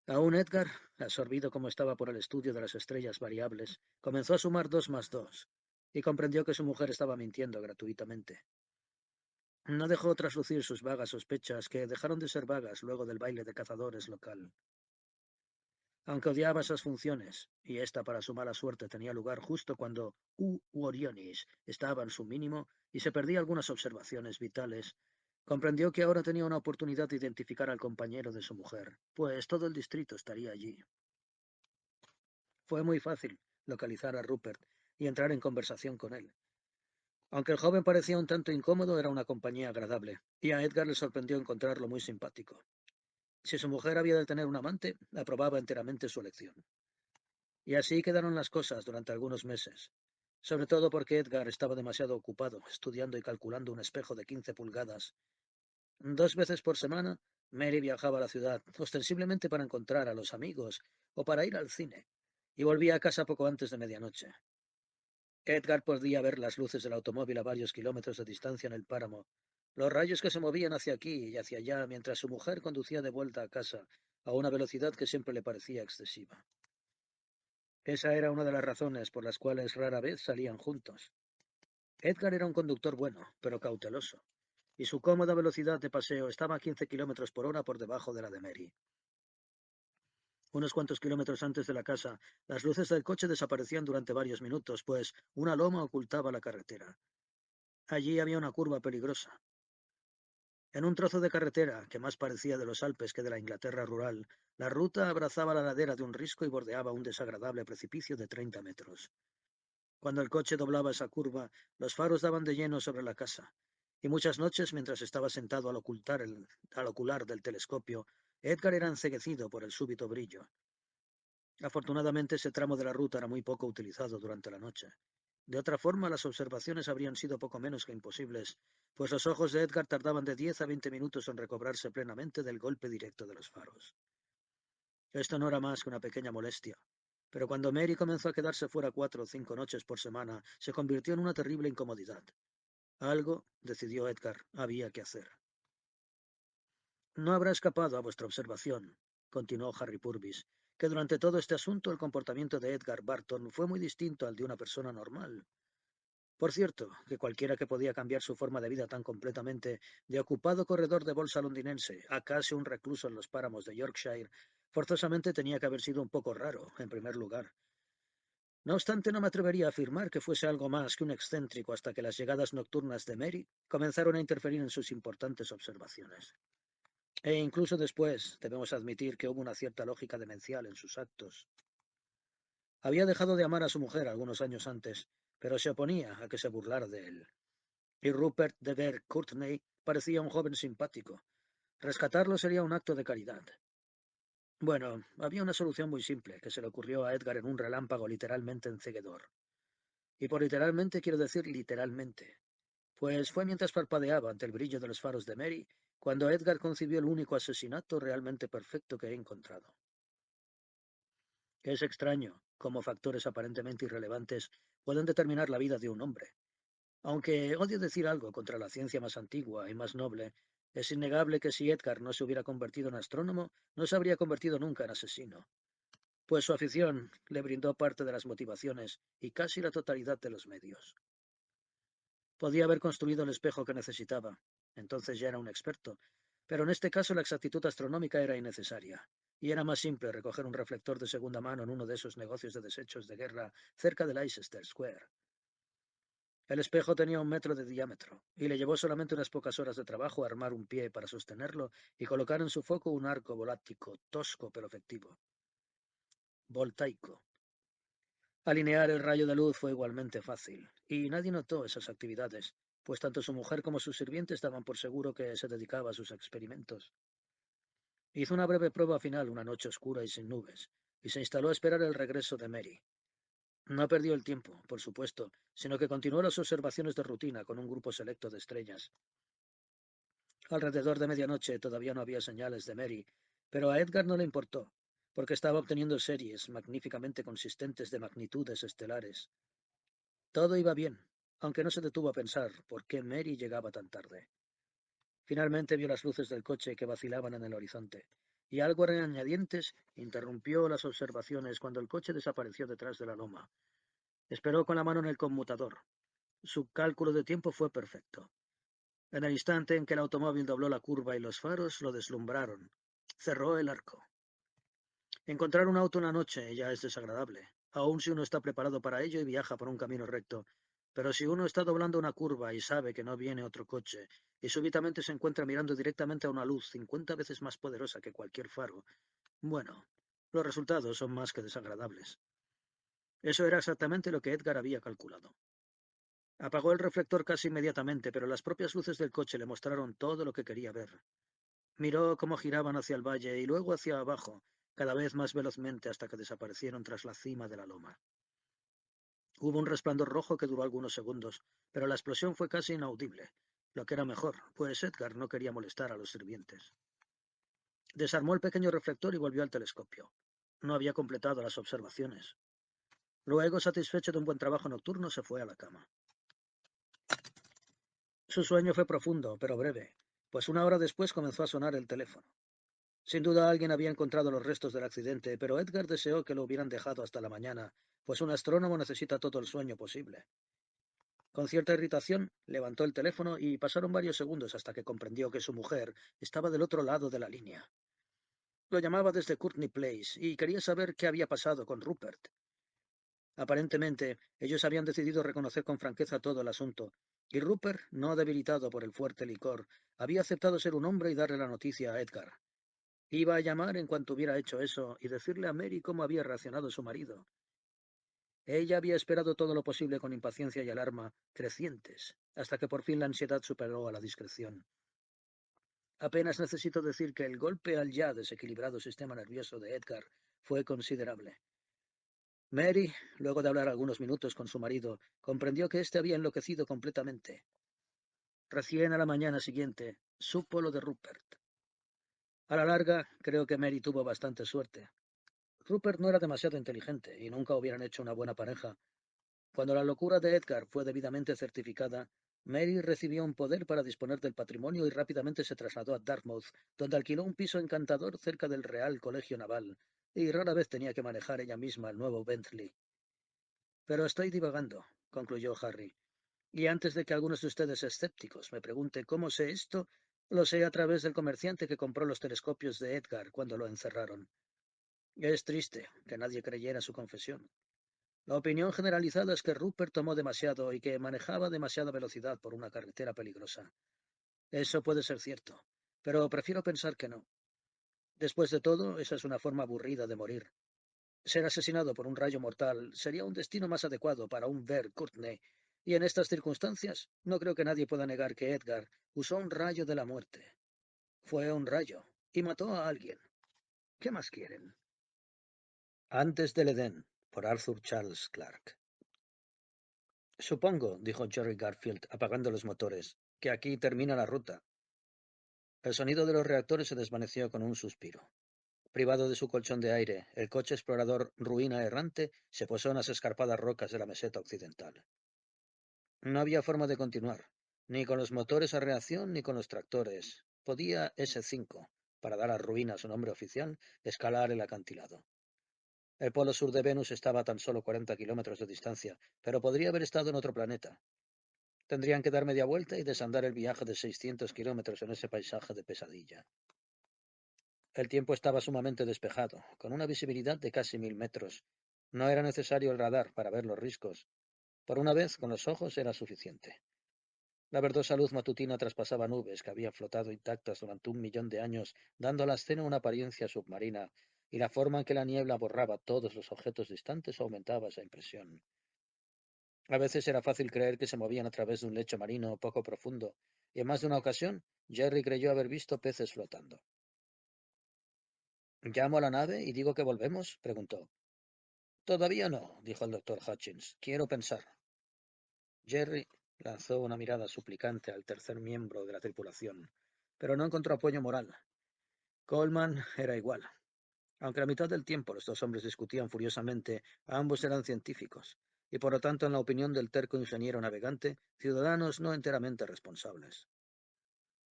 Aún Edgar, absorbido como estaba por el estudio de las estrellas variables, comenzó a sumar 2 más 2 y comprendió que su mujer estaba mintiendo gratuitamente. No dejó traslucir sus vagas sospechas, que dejaron de ser vagas luego del baile de cazadores local. Aunque odiaba esas funciones, y esta para su mala suerte tenía lugar justo cuando U. Orionis estaba en su mínimo y se perdía algunas observaciones vitales, comprendió que ahora tenía una oportunidad de identificar al compañero de su mujer, pues todo el distrito estaría allí. Fue muy fácil localizar a Rupert, y entrar en conversación con él. Aunque el joven parecía un tanto incómodo, era una compañía agradable, y a Edgar le sorprendió encontrarlo muy simpático. Si su mujer había de tener un amante, aprobaba enteramente su elección. Y así quedaron las cosas durante algunos meses, sobre todo porque Edgar estaba demasiado ocupado estudiando y calculando un espejo de 15 pulgadas. 2 veces por semana, Mary viajaba a la ciudad, ostensiblemente para encontrar a los amigos o para ir al cine, y volvía a casa poco antes de medianoche. Edgar podía ver las luces del automóvil a varios kilómetros de distancia en el páramo, los rayos que se movían hacia aquí y hacia allá mientras su mujer conducía de vuelta a casa a una velocidad que siempre le parecía excesiva. Esa era una de las razones por las cuales rara vez salían juntos. Edgar era un conductor bueno, pero cauteloso, y su cómoda velocidad de paseo estaba a 15 kilómetros por hora por debajo de la de Mary. Unos cuantos kilómetros antes de la casa, las luces del coche desaparecían durante varios minutos, pues una loma ocultaba la carretera. Allí había una curva peligrosa. En un trozo de carretera, que más parecía de los Alpes que de la Inglaterra rural, la ruta abrazaba la ladera de un risco y bordeaba un desagradable precipicio de 30 metros. Cuando el coche doblaba esa curva, los faros daban de lleno sobre la casa, y muchas noches, mientras estaba sentado al ocular del telescopio, Edgar era enceguecido por el súbito brillo. Afortunadamente, ese tramo de la ruta era muy poco utilizado durante la noche. De otra forma, las observaciones habrían sido poco menos que imposibles, pues los ojos de Edgar tardaban de 10 a 20 minutos en recobrarse plenamente del golpe directo de los faros. Esto no era más que una pequeña molestia, pero cuando Mary comenzó a quedarse fuera 4 o 5 noches por semana, se convirtió en una terrible incomodidad. Algo, decidió Edgar, había que hacer. No habrá escapado a vuestra observación, continuó Harry Purvis, que durante todo este asunto el comportamiento de Edgar Barton fue muy distinto al de una persona normal. Por cierto, que cualquiera que podía cambiar su forma de vida tan completamente, de ocupado corredor de bolsa londinense a casi un recluso en los páramos de Yorkshire, forzosamente tenía que haber sido un poco raro, en primer lugar. No obstante, no me atrevería a afirmar que fuese algo más que un excéntrico hasta que las llegadas nocturnas de Mary comenzaron a interferir en sus importantes observaciones. E incluso después, debemos admitir que hubo una cierta lógica demencial en sus actos. Había dejado de amar a su mujer algunos años antes, pero se oponía a que se burlara de él. Y Rupert de Ver Courtney parecía un joven simpático. Rescatarlo sería un acto de caridad. Bueno, había una solución muy simple que se le ocurrió a Edgar en un relámpago literalmente enceguedor. Y por literalmente quiero decir literalmente, pues fue mientras parpadeaba ante el brillo de los faros de Mary cuando Edgar concibió el único asesinato realmente perfecto que he encontrado. Es extraño cómo factores aparentemente irrelevantes pueden determinar la vida de un hombre. Aunque odio decir algo contra la ciencia más antigua y más noble, es innegable que si Edgar no se hubiera convertido en astrónomo, no se habría convertido nunca en asesino, pues su afición le brindó parte de las motivaciones y casi la totalidad de los medios. Podía haber construido el espejo que necesitaba, entonces ya era un experto, pero en este caso la exactitud astronómica era innecesaria, y era más simple recoger un reflector de segunda mano en uno de esos negocios de desechos de guerra cerca de Leicester Square. El espejo tenía 1 metro de diámetro, y le llevó solamente unas pocas horas de trabajo armar un pie para sostenerlo y colocar en su foco un arco volático, tosco pero efectivo. Voltaico. Alinear el rayo de luz fue igualmente fácil, y nadie notó esas actividades, pues tanto su mujer como sus sirvientes daban por seguro que se dedicaba a sus experimentos. Hizo una breve prueba final una noche oscura y sin nubes, y se instaló a esperar el regreso de Mary. No perdió el tiempo, por supuesto, sino que continuó las observaciones de rutina con un grupo selecto de estrellas. Alrededor de medianoche todavía no había señales de Mary, pero a Edgar no le importó, porque estaba obteniendo series magníficamente consistentes de magnitudes estelares. Todo iba bien, aunque no se detuvo a pensar por qué Mary llegaba tan tarde. Finalmente vio las luces del coche que vacilaban en el horizonte, y algo a regañadientes interrumpió las observaciones cuando el coche desapareció detrás de la loma. Esperó con la mano en el conmutador. Su cálculo de tiempo fue perfecto. En el instante en que el automóvil dobló la curva y los faros lo deslumbraron, cerró el arco. Encontrar un auto una noche ya es desagradable, aun si uno está preparado para ello y viaja por un camino recto. Pero si uno está doblando una curva y sabe que no viene otro coche, y súbitamente se encuentra mirando directamente a una luz 50 veces más poderosa que cualquier faro, bueno, los resultados son más que desagradables. Eso era exactamente lo que Edgar había calculado. Apagó el reflector casi inmediatamente, pero las propias luces del coche le mostraron todo lo que quería ver. Miró cómo giraban hacia el valle y luego hacia abajo, cada vez más velozmente hasta que desaparecieron tras la cima de la loma. Hubo un resplandor rojo que duró algunos segundos, pero la explosión fue casi inaudible, lo que era mejor, pues Edgar no quería molestar a los sirvientes. Desarmó el pequeño reflector y volvió al telescopio. No había completado las observaciones. Luego, satisfecho de un buen trabajo nocturno, se fue a la cama. Su sueño fue profundo, pero breve, pues una hora después comenzó a sonar el teléfono. Sin duda alguien había encontrado los restos del accidente, pero Edgar deseó que lo hubieran dejado hasta la mañana, pues un astrónomo necesita todo el sueño posible. Con cierta irritación, levantó el teléfono y pasaron varios segundos hasta que comprendió que su mujer estaba del otro lado de la línea. Lo llamaba desde Courtney Place y quería saber qué había pasado con Rupert. Aparentemente, ellos habían decidido reconocer con franqueza todo el asunto, y Rupert, no debilitado por el fuerte licor, había aceptado ser un hombre y darle la noticia a Edgar. Iba a llamar en cuanto hubiera hecho eso y decirle a Mary cómo había reaccionado su marido. Ella había esperado todo lo posible con impaciencia y alarma crecientes, hasta que por fin la ansiedad superó a la discreción. Apenas necesito decir que el golpe al ya desequilibrado sistema nervioso de Edgar fue considerable. Mary, luego de hablar algunos minutos con su marido, comprendió que éste había enloquecido completamente. Recién a la mañana siguiente, supo lo de Rupert. A la larga, creo que Mary tuvo bastante suerte. Rupert no era demasiado inteligente y nunca hubieran hecho una buena pareja. Cuando la locura de Edgar fue debidamente certificada, Mary recibió un poder para disponer del patrimonio y rápidamente se trasladó a Dartmouth, donde alquiló un piso encantador cerca del Real Colegio Naval, y rara vez tenía que manejar ella misma el nuevo Bentley. Pero estoy divagando, concluyó Harry, y antes de que algunos de ustedes escépticos me pregunte cómo sé esto, lo sé a través del comerciante que compró los telescopios de Edgar cuando lo encerraron. Es triste que nadie creyera su confesión. La opinión generalizada es que Rupert tomó demasiado y que manejaba demasiada velocidad por una carretera peligrosa. Eso puede ser cierto, pero prefiero pensar que no. Después de todo, esa es una forma aburrida de morir. Ser asesinado por un rayo mortal sería un destino más adecuado para un Ver Courtney, y en estas circunstancias no creo que nadie pueda negar que Edgar usó un rayo de la muerte. Fue un rayo, y mató a alguien. ¿Qué más quieren? Antes del Edén, por Arthur Charles Clarke. Supongo, dijo Jerry Garfield, apagando los motores, que aquí termina la ruta. El sonido de los reactores se desvaneció con un suspiro. Privado de su colchón de aire, el coche explorador ruina errante se posó en las escarpadas rocas de la meseta occidental. No había forma de continuar, ni con los motores a reacción ni con los tractores. Podía S5, para dar a ruina su nombre oficial, escalar el acantilado. El polo sur de Venus estaba a tan solo 40 kilómetros de distancia, pero podría haber estado en otro planeta. Tendrían que dar media vuelta y desandar el viaje de 600 kilómetros en ese paisaje de pesadilla. El tiempo estaba sumamente despejado, con una visibilidad de casi 1000 metros. No era necesario el radar para ver los riscos. Por una vez, con los ojos era suficiente. La verdosa luz matutina traspasaba nubes que habían flotado intactas durante 1 millón de años, dando a la escena una apariencia submarina, y la forma en que la niebla borraba todos los objetos distantes aumentaba esa impresión. A veces era fácil creer que se movían a través de un lecho marino poco profundo, y en más de una ocasión Jerry creyó haber visto peces flotando. ¿Llamo a la nave y digo que volvemos?, preguntó. Todavía no, dijo el doctor Hutchins. Quiero pensar. Jerry lanzó una mirada suplicante al tercer miembro de la tripulación, pero no encontró apoyo moral. Coleman era igual. Aunque la mitad del tiempo los dos hombres discutían furiosamente, ambos eran científicos, y por lo tanto, en la opinión del terco ingeniero navegante, ciudadanos no enteramente responsables.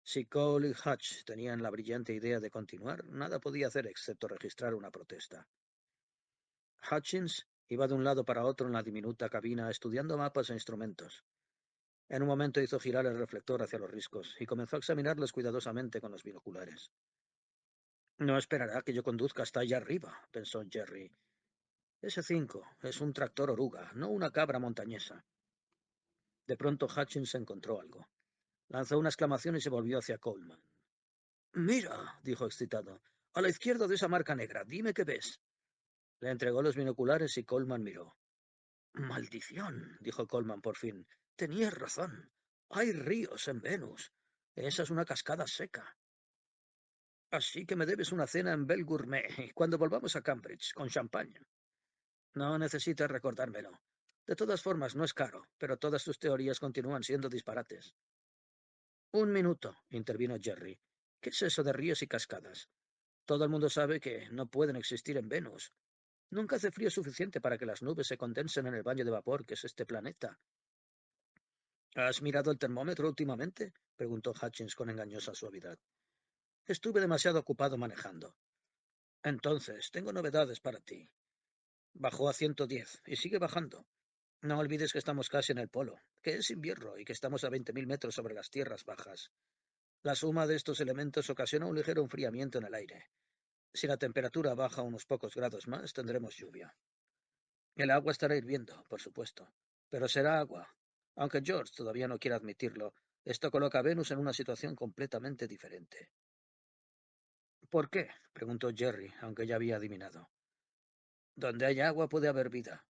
Si Cole y Hutch tenían la brillante idea de continuar, nada podía hacer excepto registrar una protesta. Hutchins iba de un lado para otro en la diminuta cabina estudiando mapas e instrumentos. En un momento hizo girar el reflector hacia los riscos y comenzó a examinarlos cuidadosamente con los binoculares. No esperará que yo conduzca hasta allá arriba, pensó Jerry. Ese 5 es un tractor oruga, no una cabra montañesa. De pronto Hutchins encontró algo. Lanzó una exclamación y se volvió hacia Coleman. Mira, dijo excitado, a la izquierda de esa marca negra, dime qué ves. Le entregó los binoculares y Coleman miró. Maldición, dijo Coleman por fin. Tenías razón. Hay ríos en Venus. Esa es una cascada seca. Así que me debes una cena en Belle Gourmet cuando volvamos a Cambridge, con champaña. No necesitas recordármelo. De todas formas, no es caro, pero todas tus teorías continúan siendo disparates. Un minuto, intervino Jerry. ¿Qué es eso de ríos y cascadas? Todo el mundo sabe que no pueden existir en Venus. Nunca hace frío suficiente para que las nubes se condensen en el baño de vapor que es este planeta. ¿Has mirado el termómetro últimamente? Preguntó Hutchins con engañosa suavidad. Estuve demasiado ocupado manejando. Entonces, tengo novedades para ti. Bajó a 110 y sigue bajando. No olvides que estamos casi en el polo, que es invierno y que estamos a 20.000 metros sobre las tierras bajas. La suma de estos elementos ocasiona un ligero enfriamiento en el aire. Si la temperatura baja unos pocos grados más, tendremos lluvia. El agua estará hirviendo, por supuesto, pero será agua. Aunque George todavía no quiera admitirlo, esto coloca a Venus en una situación completamente diferente. ¿Por qué? Preguntó Jerry, aunque ya había adivinado. Donde hay agua puede haber vida.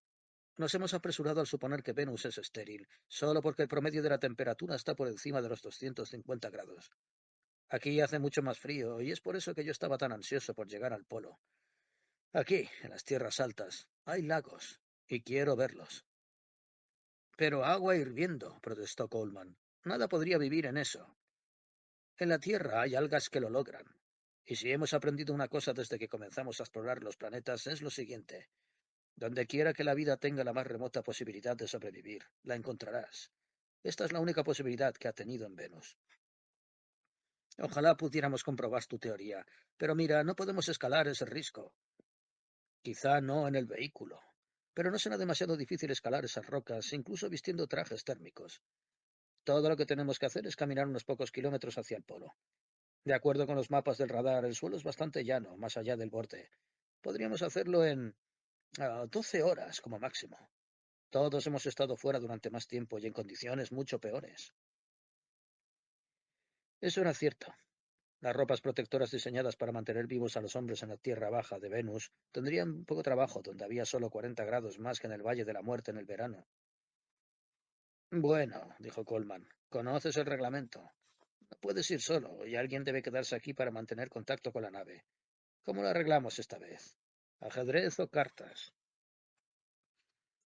Nos hemos apresurado al suponer que Venus es estéril, solo porque el promedio de la temperatura está por encima de los 250 grados. Aquí hace mucho más frío, y es por eso que yo estaba tan ansioso por llegar al polo. Aquí, en las tierras altas, hay lagos, y quiero verlos. Pero agua hirviendo, protestó Coleman. Nada podría vivir en eso. En la Tierra hay algas que lo logran. Y si hemos aprendido una cosa desde que comenzamos a explorar los planetas es lo siguiente. Donde quiera que la vida tenga la más remota posibilidad de sobrevivir, la encontrarás. Esta es la única posibilidad que ha tenido en Venus. Ojalá pudiéramos comprobar tu teoría, pero mira, no podemos escalar ese risco. Quizá no en el vehículo, pero no será demasiado difícil escalar esas rocas, incluso vistiendo trajes térmicos. Todo lo que tenemos que hacer es caminar unos pocos kilómetros hacia el polo. De acuerdo con los mapas del radar, el suelo es bastante llano, más allá del borde. Podríamos hacerlo en 12 horas como máximo. Todos hemos estado fuera durante más tiempo y en condiciones mucho peores. Eso era cierto. Las ropas protectoras diseñadas para mantener vivos a los hombres en la Tierra Baja de Venus tendrían poco trabajo donde había solo 40 grados más que en el Valle de la Muerte en el verano. Bueno, dijo Coleman, conoces el reglamento. No puedes ir solo y alguien debe quedarse aquí para mantener contacto con la nave. ¿Cómo lo arreglamos esta vez? ¿Ajedrez o cartas?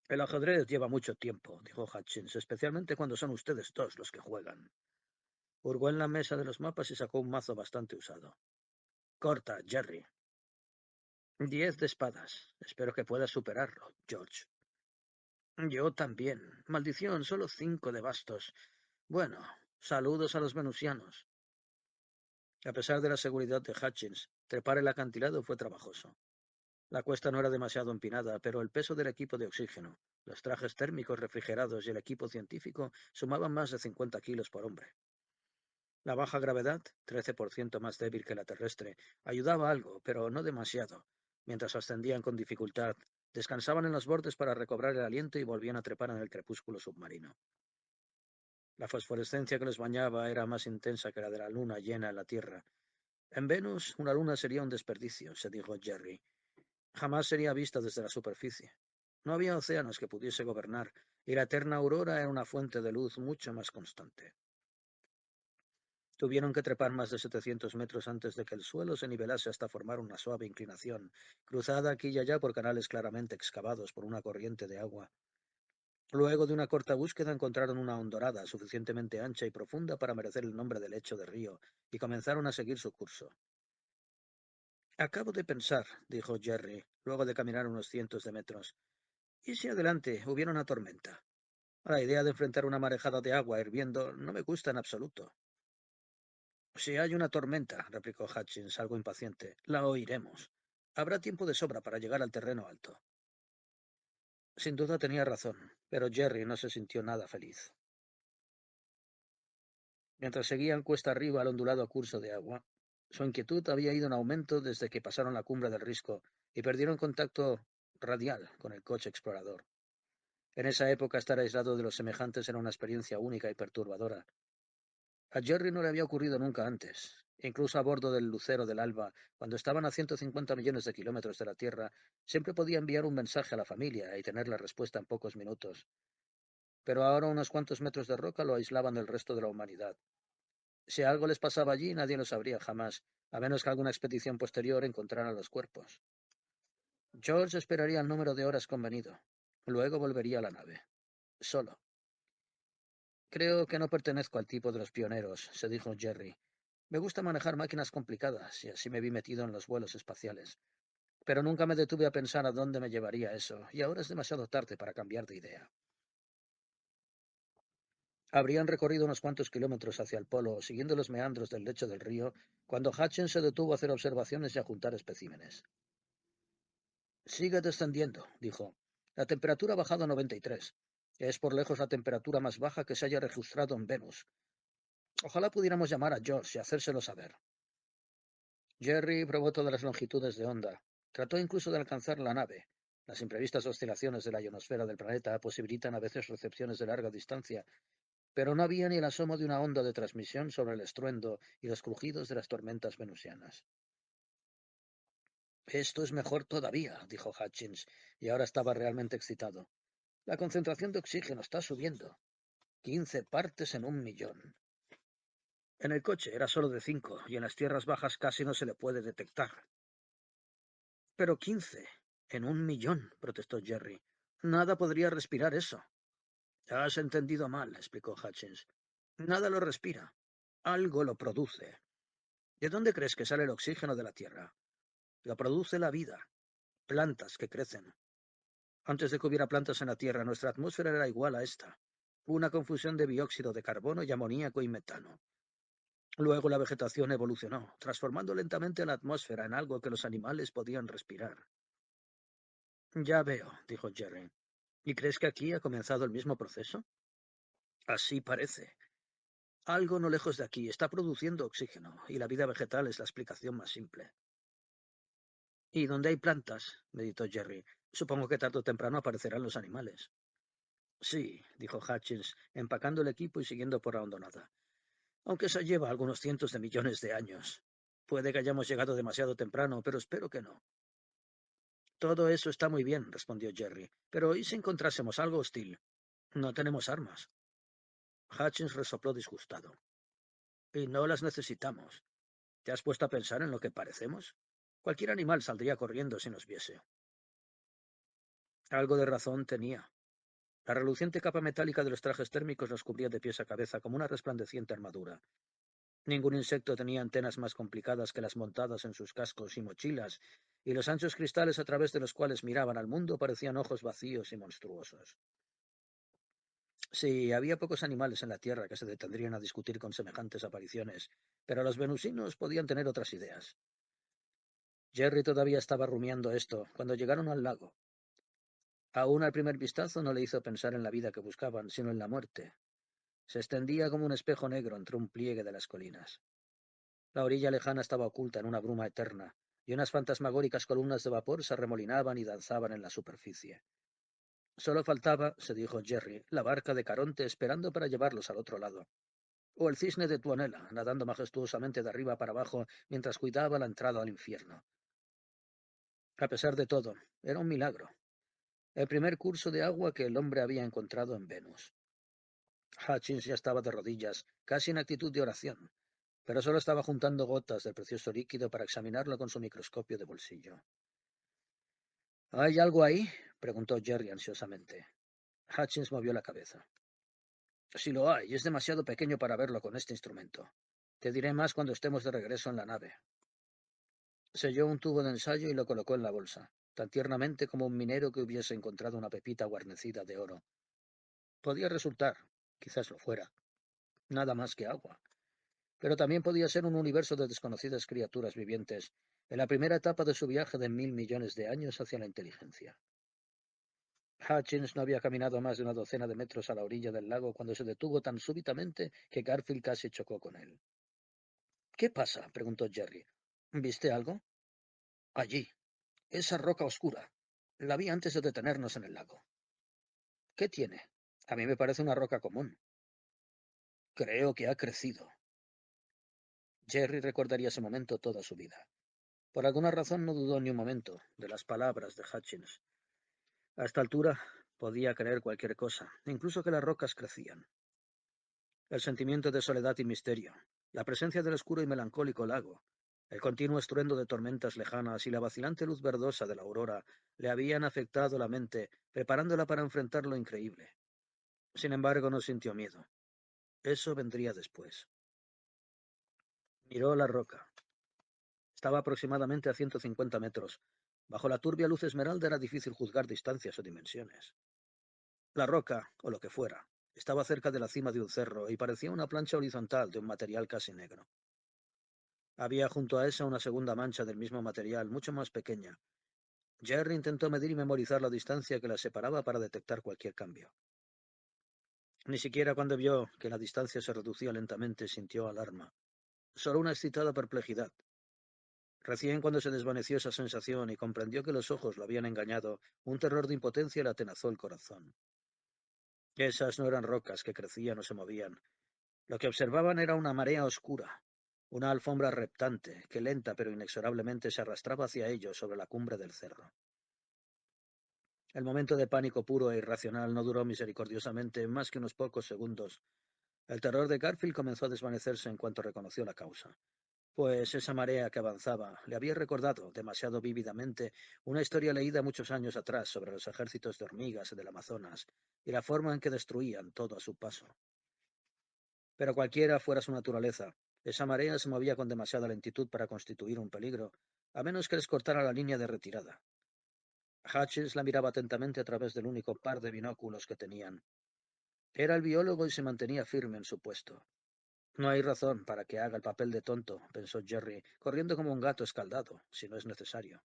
El ajedrez lleva mucho tiempo, dijo Hutchins, especialmente cuando son ustedes dos los que juegan. Hurgó en la mesa de los mapas y sacó un mazo bastante usado. Corta, Jerry. 10 de espadas. Espero que puedas superarlo, George. Yo también. Maldición, solo 5 de bastos. Bueno, saludos a los venusianos. A pesar de la seguridad de Hutchins, trepar el acantilado fue trabajoso. La cuesta no era demasiado empinada, pero el peso del equipo de oxígeno, los trajes térmicos refrigerados y el equipo científico sumaban más de 50 kilos por hombre. La baja gravedad, 13% más débil que la terrestre, ayudaba algo, pero no demasiado. Mientras ascendían con dificultad, descansaban en los bordes para recobrar el aliento y volvían a trepar en el crepúsculo submarino. La fosforescencia que los bañaba era más intensa que la de la luna llena en la Tierra. En Venus, una luna sería un desperdicio, se dijo Jerry. Jamás sería vista desde la superficie. No había océanos que pudiese gobernar, y la eterna aurora era una fuente de luz mucho más constante. Tuvieron que trepar más de 700 metros antes de que el suelo se nivelase hasta formar una suave inclinación, cruzada aquí y allá por canales claramente excavados por una corriente de agua. Luego de una corta búsqueda encontraron una hondonada suficientemente ancha y profunda para merecer el nombre de lecho de río, y comenzaron a seguir su curso. Acabo de pensar, dijo Jerry, luego de caminar unos cientos de metros. ¿Y si adelante hubiera una tormenta? La idea de enfrentar una marejada de agua hirviendo no me gusta en absoluto. Si hay una tormenta, replicó Hutchins, algo impaciente, la oiremos. Habrá tiempo de sobra para llegar al terreno alto. Sin duda tenía razón, pero Jerry no se sintió nada feliz. Mientras seguían cuesta arriba al ondulado curso de agua, su inquietud había ido en aumento desde que pasaron la cumbre del risco y perdieron contacto radial con el coche explorador. En esa época estar aislado de los semejantes era una experiencia única y perturbadora. A Jerry no le había ocurrido nunca antes, Incluso a bordo del Lucero del Alba, cuando estaban a 150 millones de kilómetros de la Tierra, siempre podía enviar un mensaje a la familia y tener la respuesta en pocos minutos. Pero ahora unos cuantos metros de roca lo aislaban del resto de la humanidad. Si algo les pasaba allí, nadie lo sabría jamás, a menos que alguna expedición posterior encontrara los cuerpos. George esperaría el número de horas convenido. Luego volvería a la nave. Solo. Creo que no pertenezco al tipo de los pioneros, se dijo Jerry. Me gusta manejar máquinas complicadas, y así me vi metido en los vuelos espaciales. Pero nunca me detuve a pensar a dónde me llevaría eso, y ahora es demasiado tarde para cambiar de idea. Habrían recorrido unos cuantos kilómetros hacia el polo, siguiendo los meandros del lecho del río, cuando Hutchins se detuvo a hacer observaciones y a juntar especímenes. Sigue descendiendo, dijo. La temperatura ha bajado a 93. Es por lejos la temperatura más baja que se haya registrado en Venus. Ojalá pudiéramos llamar a George y hacérselo saber. Jerry probó todas las longitudes de onda. Trató incluso de alcanzar la nave. Las imprevistas oscilaciones de la ionosfera del planeta posibilitan a veces recepciones de larga distancia, pero no había ni el asomo de una onda de transmisión sobre el estruendo y los crujidos de las tormentas venusianas. Esto es mejor todavía, dijo Hutchins, y ahora estaba realmente excitado. La concentración de oxígeno está subiendo. 15 partes en 1 millón. En el coche era solo de 5, y en las tierras bajas casi no se le puede detectar. Pero 15 en 1 millón, protestó Jerry. Nada podría respirar eso. Has entendido mal, explicó Hutchins. Nada lo respira. Algo lo produce. ¿De dónde crees que sale el oxígeno de la Tierra? Lo produce la vida. Plantas que crecen. Antes de que hubiera plantas en la Tierra, nuestra atmósfera era igual a esta. Una confusión de dióxido de carbono y amoníaco y metano. Luego la vegetación evolucionó, transformando lentamente la atmósfera en algo que los animales podían respirar. Ya veo, dijo Jerry. ¿Y crees que aquí ha comenzado el mismo proceso? Así parece. Algo no lejos de aquí está produciendo oxígeno, y la vida vegetal es la explicación más simple. Y donde hay plantas, meditó Jerry, supongo que tarde o temprano aparecerán los animales. Sí, dijo Hutchins, empacando el equipo y siguiendo por la hondonada. Aunque eso lleva algunos cientos de millones de años. Puede que hayamos llegado demasiado temprano, pero espero que no. Todo eso está muy bien, respondió Jerry. Pero ¿y si encontrásemos algo hostil? No tenemos armas. Hutchins resopló disgustado. Y no las necesitamos. ¿Te has puesto a pensar en lo que parecemos? Cualquier animal saldría corriendo si nos viese. Algo de razón tenía. La reluciente capa metálica de los trajes térmicos nos cubría de pies a cabeza como una resplandeciente armadura. Ningún insecto tenía antenas más complicadas que las montadas en sus cascos y mochilas, y los anchos cristales a través de los cuales miraban al mundo parecían ojos vacíos y monstruosos. Sí, había pocos animales en la Tierra que se detendrían a discutir con semejantes apariciones, pero los venusinos podían tener otras ideas. Jerry todavía estaba rumiando esto cuando llegaron al lago. Aún al primer vistazo no le hizo pensar en la vida que buscaban, sino en la muerte. Se extendía como un espejo negro entre un pliegue de las colinas. La orilla lejana estaba oculta en una bruma eterna, y unas fantasmagóricas columnas de vapor se arremolinaban y danzaban en la superficie. Solo faltaba, se dijo Jerry, la barca de Caronte esperando para llevarlos al otro lado. O el cisne de Tuonela, nadando majestuosamente de arriba para abajo mientras cuidaba la entrada al infierno. A pesar de todo, era un milagro. El primer curso de agua que el hombre había encontrado en Venus. Hutchins ya estaba de rodillas, casi en actitud de oración, pero solo estaba juntando gotas del precioso líquido para examinarlo con su microscopio de bolsillo. ¿Hay algo ahí? Preguntó Jerry ansiosamente. Hutchins movió la cabeza. Si lo hay, es demasiado pequeño para verlo con este instrumento. Te diré más cuando estemos de regreso en la nave. Selló un tubo de ensayo y lo colocó en la bolsa, tan tiernamente como un minero que hubiese encontrado una pepita guarnecida de oro. Podía resultar, quizás lo fuera, nada más que agua, pero también podía ser un universo de desconocidas criaturas vivientes, en la primera etapa de su viaje de 1.000 millones de años hacia la inteligencia. Hutchins no había caminado más de una docena de metros a la orilla del lago cuando se detuvo tan súbitamente que Garfield casi chocó con él. ¿Qué pasa? Preguntó Jerry. ¿Viste algo? Allí, esa roca oscura. La vi antes de detenernos en el lago. ¿Qué tiene? A mí me parece una roca común. Creo que ha crecido. Jerry recordaría ese momento toda su vida. Por alguna razón no dudó ni un momento de las palabras de Hutchins. A esta altura podía creer cualquier cosa, incluso que las rocas crecían. El sentimiento de soledad y misterio, la presencia del oscuro y melancólico lago, el continuo estruendo de tormentas lejanas y la vacilante luz verdosa de la aurora le habían afectado la mente, preparándola para enfrentar lo increíble. Sin embargo, no sintió miedo. Eso vendría después. Miró la roca. Estaba aproximadamente a 150 metros. Bajo la turbia luz esmeralda era difícil juzgar distancias o dimensiones. La roca, o lo que fuera, estaba cerca de la cima de un cerro y parecía una plancha horizontal de un material casi negro. Había junto a esa una segunda mancha del mismo material, mucho más pequeña. Jerry intentó medir y memorizar la distancia que la separaba para detectar cualquier cambio. Ni siquiera cuando vio que la distancia se reducía lentamente sintió alarma, solo una excitada perplejidad. Recién cuando se desvaneció esa sensación y comprendió que los ojos lo habían engañado, un terror de impotencia le atenazó el corazón. Esas no eran rocas que crecían o se movían. Lo que observaban era una marea oscura, una alfombra reptante que lenta pero inexorablemente se arrastraba hacia ellos sobre la cumbre del cerro. El momento de pánico puro e irracional no duró misericordiosamente más que unos pocos segundos. El terror de Garfield comenzó a desvanecerse en cuanto reconoció la causa, pues esa marea que avanzaba le había recordado demasiado vívidamente una historia leída muchos años atrás sobre los ejércitos de hormigas del Amazonas y la forma en que destruían todo a su paso. Pero cualquiera fuera su naturaleza, esa marea se movía con demasiada lentitud para constituir un peligro, a menos que les cortara la línea de retirada. Hutchins la miraba atentamente a través del único par de binóculos que tenían. Era el biólogo y se mantenía firme en su puesto. No hay razón para que haga el papel de tonto, pensó Jerry, corriendo como un gato escaldado, si no es necesario.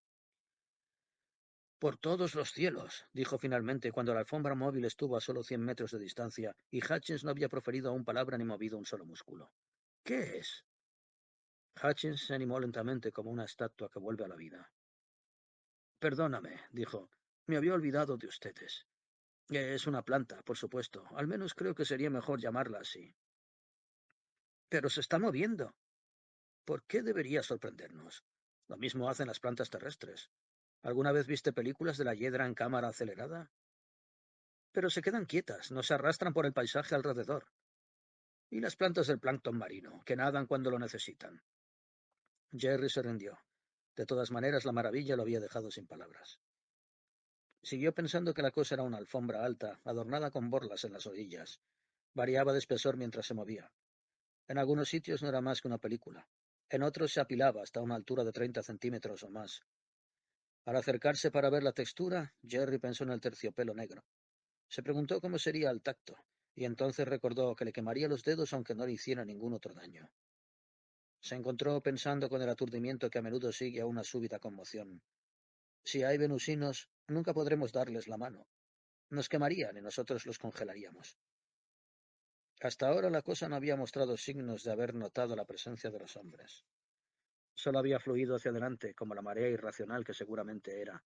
Por todos los cielos, dijo finalmente cuando la alfombra móvil estuvo a solo 100 metros de distancia y Hutchins no había proferido aún palabra ni movido un solo músculo. ¿Qué es? Hutchins se animó lentamente como una estatua que vuelve a la vida. Perdóname, dijo. Me había olvidado de ustedes. Es una planta, por supuesto. Al menos creo que sería mejor llamarla así. Pero se está moviendo. ¿Por qué debería sorprendernos? Lo mismo hacen las plantas terrestres. ¿Alguna vez viste películas de la hiedra en cámara acelerada? Pero se quedan quietas, no se arrastran por el paisaje alrededor. Y las plantas del plancton marino, que nadan cuando lo necesitan. Jerry se rindió. De todas maneras, la maravilla lo había dejado sin palabras. Siguió pensando que la cosa era una alfombra alta, adornada con borlas en las orillas. Variaba de espesor mientras se movía. En algunos sitios no era más que una película. En otros se apilaba hasta una altura de 30 centímetros o más. Al acercarse para ver la textura, Jerry pensó en el terciopelo negro. Se preguntó cómo sería al tacto, y entonces recordó que le quemaría los dedos aunque no le hiciera ningún otro daño. Se encontró pensando con el aturdimiento que a menudo sigue a una súbita conmoción. Si hay venusinos, nunca podremos darles la mano. Nos quemarían y nosotros los congelaríamos. Hasta ahora la cosa no había mostrado signos de haber notado la presencia de los hombres. Solo había fluido hacia adelante, como la marea irracional que seguramente era.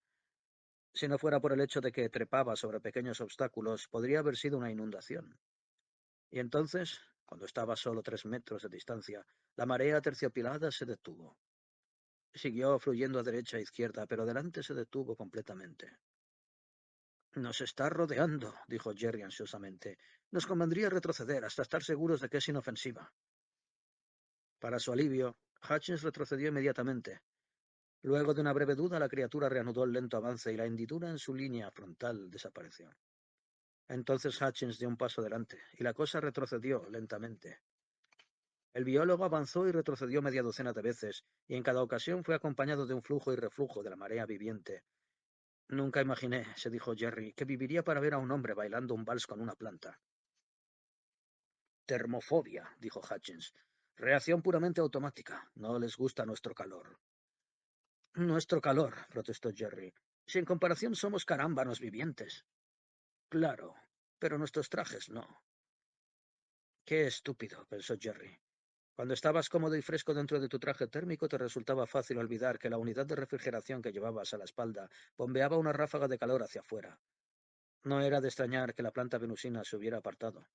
Si no fuera por el hecho de que trepaba sobre pequeños obstáculos, podría haber sido una inundación. Y entonces, cuando estaba a solo 3 metros de distancia, la marea terciopilada se detuvo. Siguió fluyendo a derecha e izquierda, pero delante se detuvo completamente. Nos está rodeando, dijo Jerry ansiosamente. Nos convendría retroceder hasta estar seguros de que es inofensiva. Para su alivio, Hutchins retrocedió inmediatamente. Luego de una breve duda, la criatura reanudó el lento avance y la hendidura en su línea frontal desapareció. Entonces Hutchins dio un paso adelante, y la cosa retrocedió lentamente. El biólogo avanzó y retrocedió media docena de veces, y en cada ocasión fue acompañado de un flujo y reflujo de la marea viviente. Nunca imaginé, se dijo Jerry, que viviría para ver a un hombre bailando un vals con una planta. Termofobia, dijo Hutchins. Reacción puramente automática. No les gusta nuestro calor. Nuestro calor, protestó Jerry. Si en comparación somos carámbanos vivientes. Claro, pero nuestros trajes no. Qué estúpido, pensó Jerry. Cuando estabas cómodo y fresco dentro de tu traje térmico, te resultaba fácil olvidar que la unidad de refrigeración que llevabas a la espalda bombeaba una ráfaga de calor hacia afuera. No era de extrañar que la planta venusina se hubiera apartado.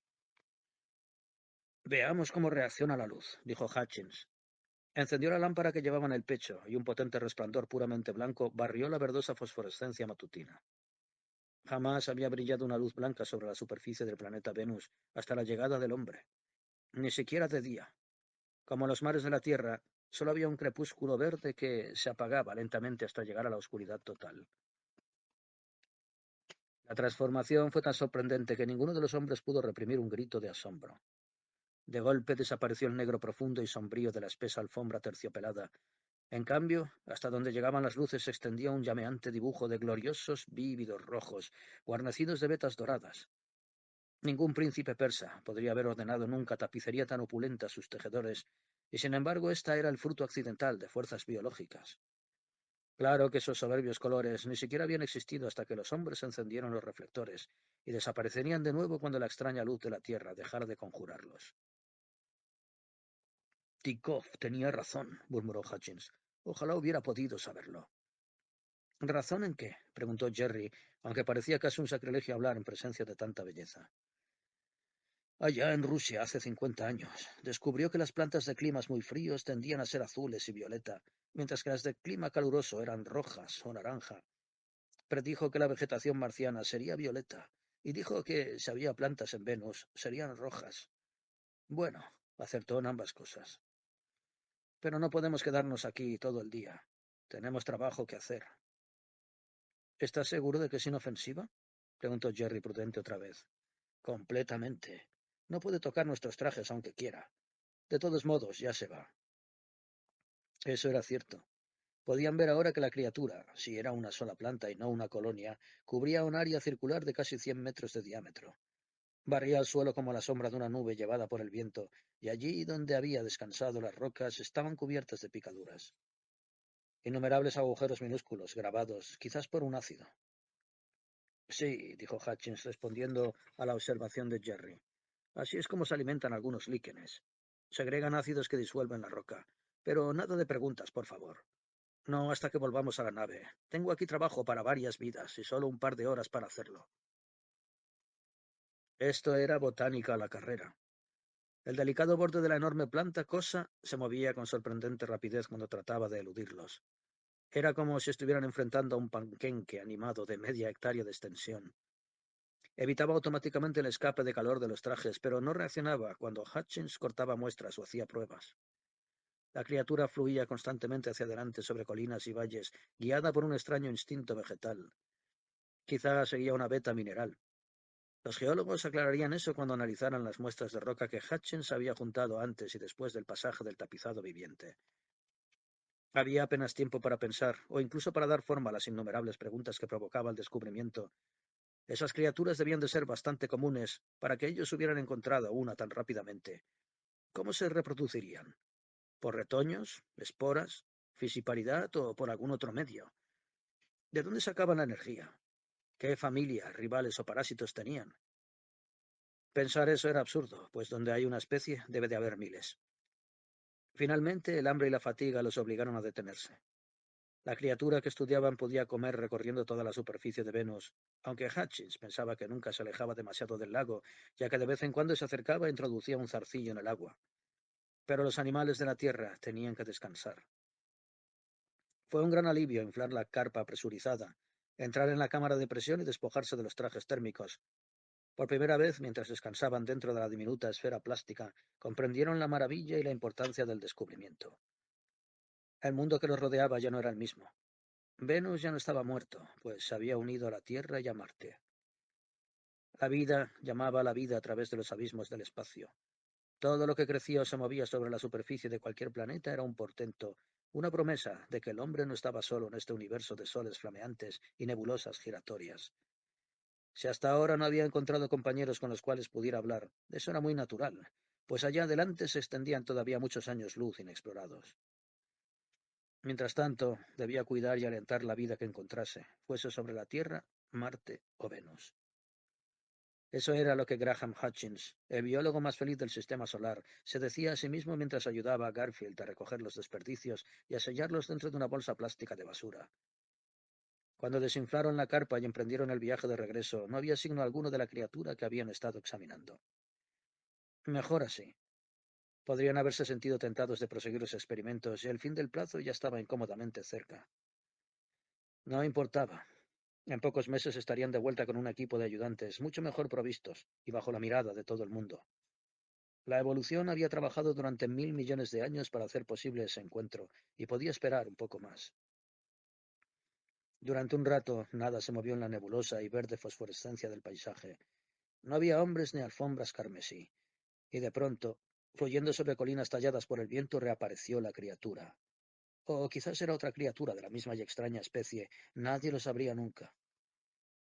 Veamos cómo reacciona la luz, dijo Hutchins. Encendió la lámpara que llevaba en el pecho y un potente resplandor puramente blanco barrió la verdosa fosforescencia matutina. Jamás había brillado una luz blanca sobre la superficie del planeta Venus hasta la llegada del hombre, ni siquiera de día. Como en los mares de la Tierra, solo había un crepúsculo verde que se apagaba lentamente hasta llegar a la oscuridad total. La transformación fue tan sorprendente que ninguno de los hombres pudo reprimir un grito de asombro. De golpe desapareció el negro profundo y sombrío de la espesa alfombra terciopelada. En cambio, hasta donde llegaban las luces se extendía un llameante dibujo de gloriosos vívidos rojos, guarnecidos de vetas doradas. Ningún príncipe persa podría haber ordenado nunca tapicería tan opulenta a sus tejedores, y sin embargo esta era el fruto accidental de fuerzas biológicas. Claro que esos soberbios colores ni siquiera habían existido hasta que los hombres encendieron los reflectores, y desaparecerían de nuevo cuando la extraña luz de la Tierra dejara de conjurarlos. Tikov tenía razón, murmuró Hutchins. Ojalá hubiera podido saberlo. ¿Razón en qué? Preguntó Jerry, aunque parecía casi un sacrilegio hablar en presencia de tanta belleza. Allá en Rusia, hace 50 años, descubrió que las plantas de climas muy fríos tendían a ser azules y violeta, mientras que las de clima caluroso eran rojas o naranja. Predijo que la vegetación marciana sería violeta, y dijo que si había plantas en Venus, serían rojas. Bueno, acertó en ambas cosas. Pero no podemos quedarnos aquí todo el día. Tenemos trabajo que hacer. ¿Estás seguro de que es inofensiva? Preguntó Jerry prudente otra vez. Completamente. No puede tocar nuestros trajes aunque quiera. De todos modos, ya se va. Eso era cierto. Podían ver ahora que la criatura, si era una sola planta y no una colonia, cubría un área circular de casi 100 metros de diámetro. Barría el suelo como la sombra de una nube llevada por el viento, y allí donde había descansado las rocas estaban cubiertas de picaduras. Innumerables agujeros minúsculos, grabados, quizás por un ácido. Sí, dijo Hutchins, respondiendo a la observación de Jerry. Así es como se alimentan algunos líquenes. Segregan ácidos que disuelven la roca. Pero nada de preguntas, por favor. No hasta que volvamos a la nave. Tengo aquí trabajo para varias vidas y solo un par de horas para hacerlo. Esto era botánica a la carrera. El delicado borde de la enorme planta cosa se movía con sorprendente rapidez cuando trataba de eludirlos. Era como si estuvieran enfrentando a un panquenque animado de media hectárea de extensión. Evitaba automáticamente el escape de calor de los trajes, pero no reaccionaba cuando Hutchins cortaba muestras o hacía pruebas. La criatura fluía constantemente hacia adelante sobre colinas y valles, guiada por un extraño instinto vegetal. Quizá seguía una veta mineral. Los geólogos aclararían eso cuando analizaran las muestras de roca que Hutchins había juntado antes y después del pasaje del tapizado viviente. Había apenas tiempo para pensar, o incluso para dar forma a las innumerables preguntas que provocaba el descubrimiento. Esas criaturas debían de ser bastante comunes para que ellos hubieran encontrado una tan rápidamente. ¿Cómo se reproducirían? ¿Por retoños, esporas, fisiparidad o por algún otro medio? ¿De dónde sacaban la energía? ¿Qué familia, rivales o parásitos tenían? Pensar eso era absurdo, pues donde hay una especie debe de haber miles. Finalmente, el hambre y la fatiga los obligaron a detenerse. La criatura que estudiaban podía comer recorriendo toda la superficie de Venus, aunque Hutchins pensaba que nunca se alejaba demasiado del lago, ya que de vez en cuando se acercaba e introducía un zarcillo en el agua. Pero los animales de la Tierra tenían que descansar. Fue un gran alivio inflar la carpa presurizada, entrar en la cámara de presión y despojarse de los trajes térmicos. Por primera vez, mientras descansaban dentro de la diminuta esfera plástica, comprendieron la maravilla y la importancia del descubrimiento. El mundo que los rodeaba ya no era el mismo. Venus ya no estaba muerto, pues se había unido a la Tierra y a Marte. La vida llamaba a la vida a través de los abismos del espacio. Todo lo que crecía o se movía sobre la superficie de cualquier planeta era un portento, una promesa de que el hombre no estaba solo en este universo de soles flameantes y nebulosas giratorias. Si hasta ahora no había encontrado compañeros con los cuales pudiera hablar, eso era muy natural, pues allá adelante se extendían todavía muchos años luz inexplorados. Mientras tanto, debía cuidar y alentar la vida que encontrase, fuese sobre la Tierra, Marte o Venus. Eso era lo que Graham Hutchins, el biólogo más feliz del sistema solar, se decía a sí mismo mientras ayudaba a Garfield a recoger los desperdicios y a sellarlos dentro de una bolsa plástica de basura. Cuando desinflaron la carpa y emprendieron el viaje de regreso, no había signo alguno de la criatura que habían estado examinando. Mejor así. Podrían haberse sentido tentados de proseguir los experimentos y el fin del plazo ya estaba incómodamente cerca. No importaba. En pocos meses estarían de vuelta con un equipo de ayudantes mucho mejor provistos y bajo la mirada de todo el mundo. La evolución había trabajado durante 1000 millones de años para hacer posible ese encuentro y podía esperar un poco más. Durante un rato nada se movió en la nebulosa y verde fosforescencia del paisaje. No había hombres ni alfombras carmesí, y de pronto, fluyendo sobre colinas talladas por el viento, reapareció la criatura. O quizás era otra criatura de la misma y extraña especie, nadie lo sabría nunca.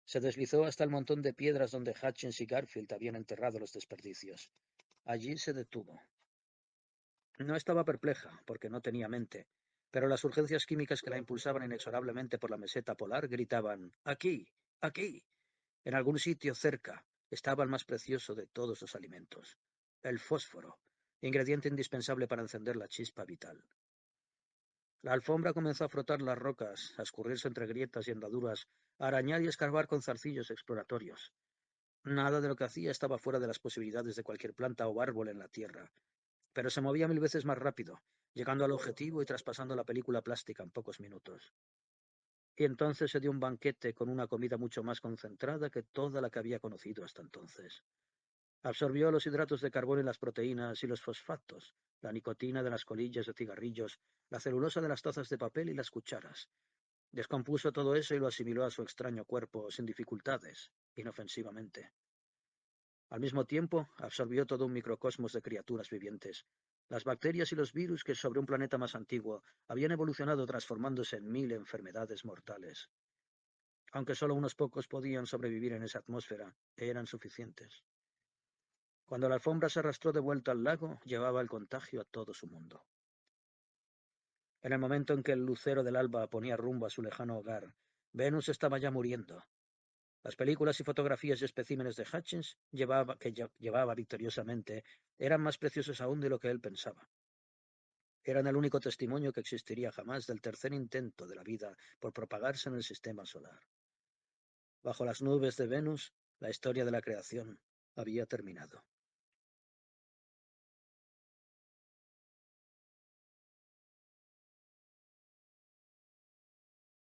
Se deslizó hasta el montón de piedras donde Hutchins y Garfield habían enterrado los desperdicios. Allí se detuvo. No estaba perpleja, porque no tenía mente, pero las urgencias químicas que la impulsaban inexorablemente por la meseta polar gritaban «¡Aquí! ¡Aquí!». En algún sitio cerca estaba el más precioso de todos los alimentos, el fósforo, ingrediente indispensable para encender la chispa vital. La alfombra comenzó a frotar las rocas, a escurrirse entre grietas y hendaduras, a arañar y escarbar con zarcillos exploratorios. Nada de lo que hacía estaba fuera de las posibilidades de cualquier planta o árbol en la tierra, pero se movía 1000 veces más rápido, llegando al objetivo y traspasando la película plástica en pocos minutos. Y entonces se dio un banquete con una comida mucho más concentrada que toda la que había conocido hasta entonces. Absorbió los hidratos de carbono y las proteínas y los fosfatos, la nicotina de las colillas de cigarrillos, la celulosa de las tazas de papel y las cucharas. Descompuso todo eso y lo asimiló a su extraño cuerpo sin dificultades, inofensivamente. Al mismo tiempo, absorbió todo un microcosmos de criaturas vivientes. Las bacterias y los virus que sobre un planeta más antiguo habían evolucionado transformándose en 1000 enfermedades mortales. Aunque solo unos pocos podían sobrevivir en esa atmósfera, eran suficientes. Cuando la alfombra se arrastró de vuelta al lago, llevaba el contagio a todo su mundo. En el momento en que el lucero del alba ponía rumbo a su lejano hogar, Venus estaba ya muriendo. Las películas y fotografías y especímenes de Hutchins llevaba victoriosamente eran más preciosos aún de lo que él pensaba. Eran el único testimonio que existiría jamás del tercer intento de la vida por propagarse en el sistema solar. Bajo las nubes de Venus, la historia de la creación había terminado.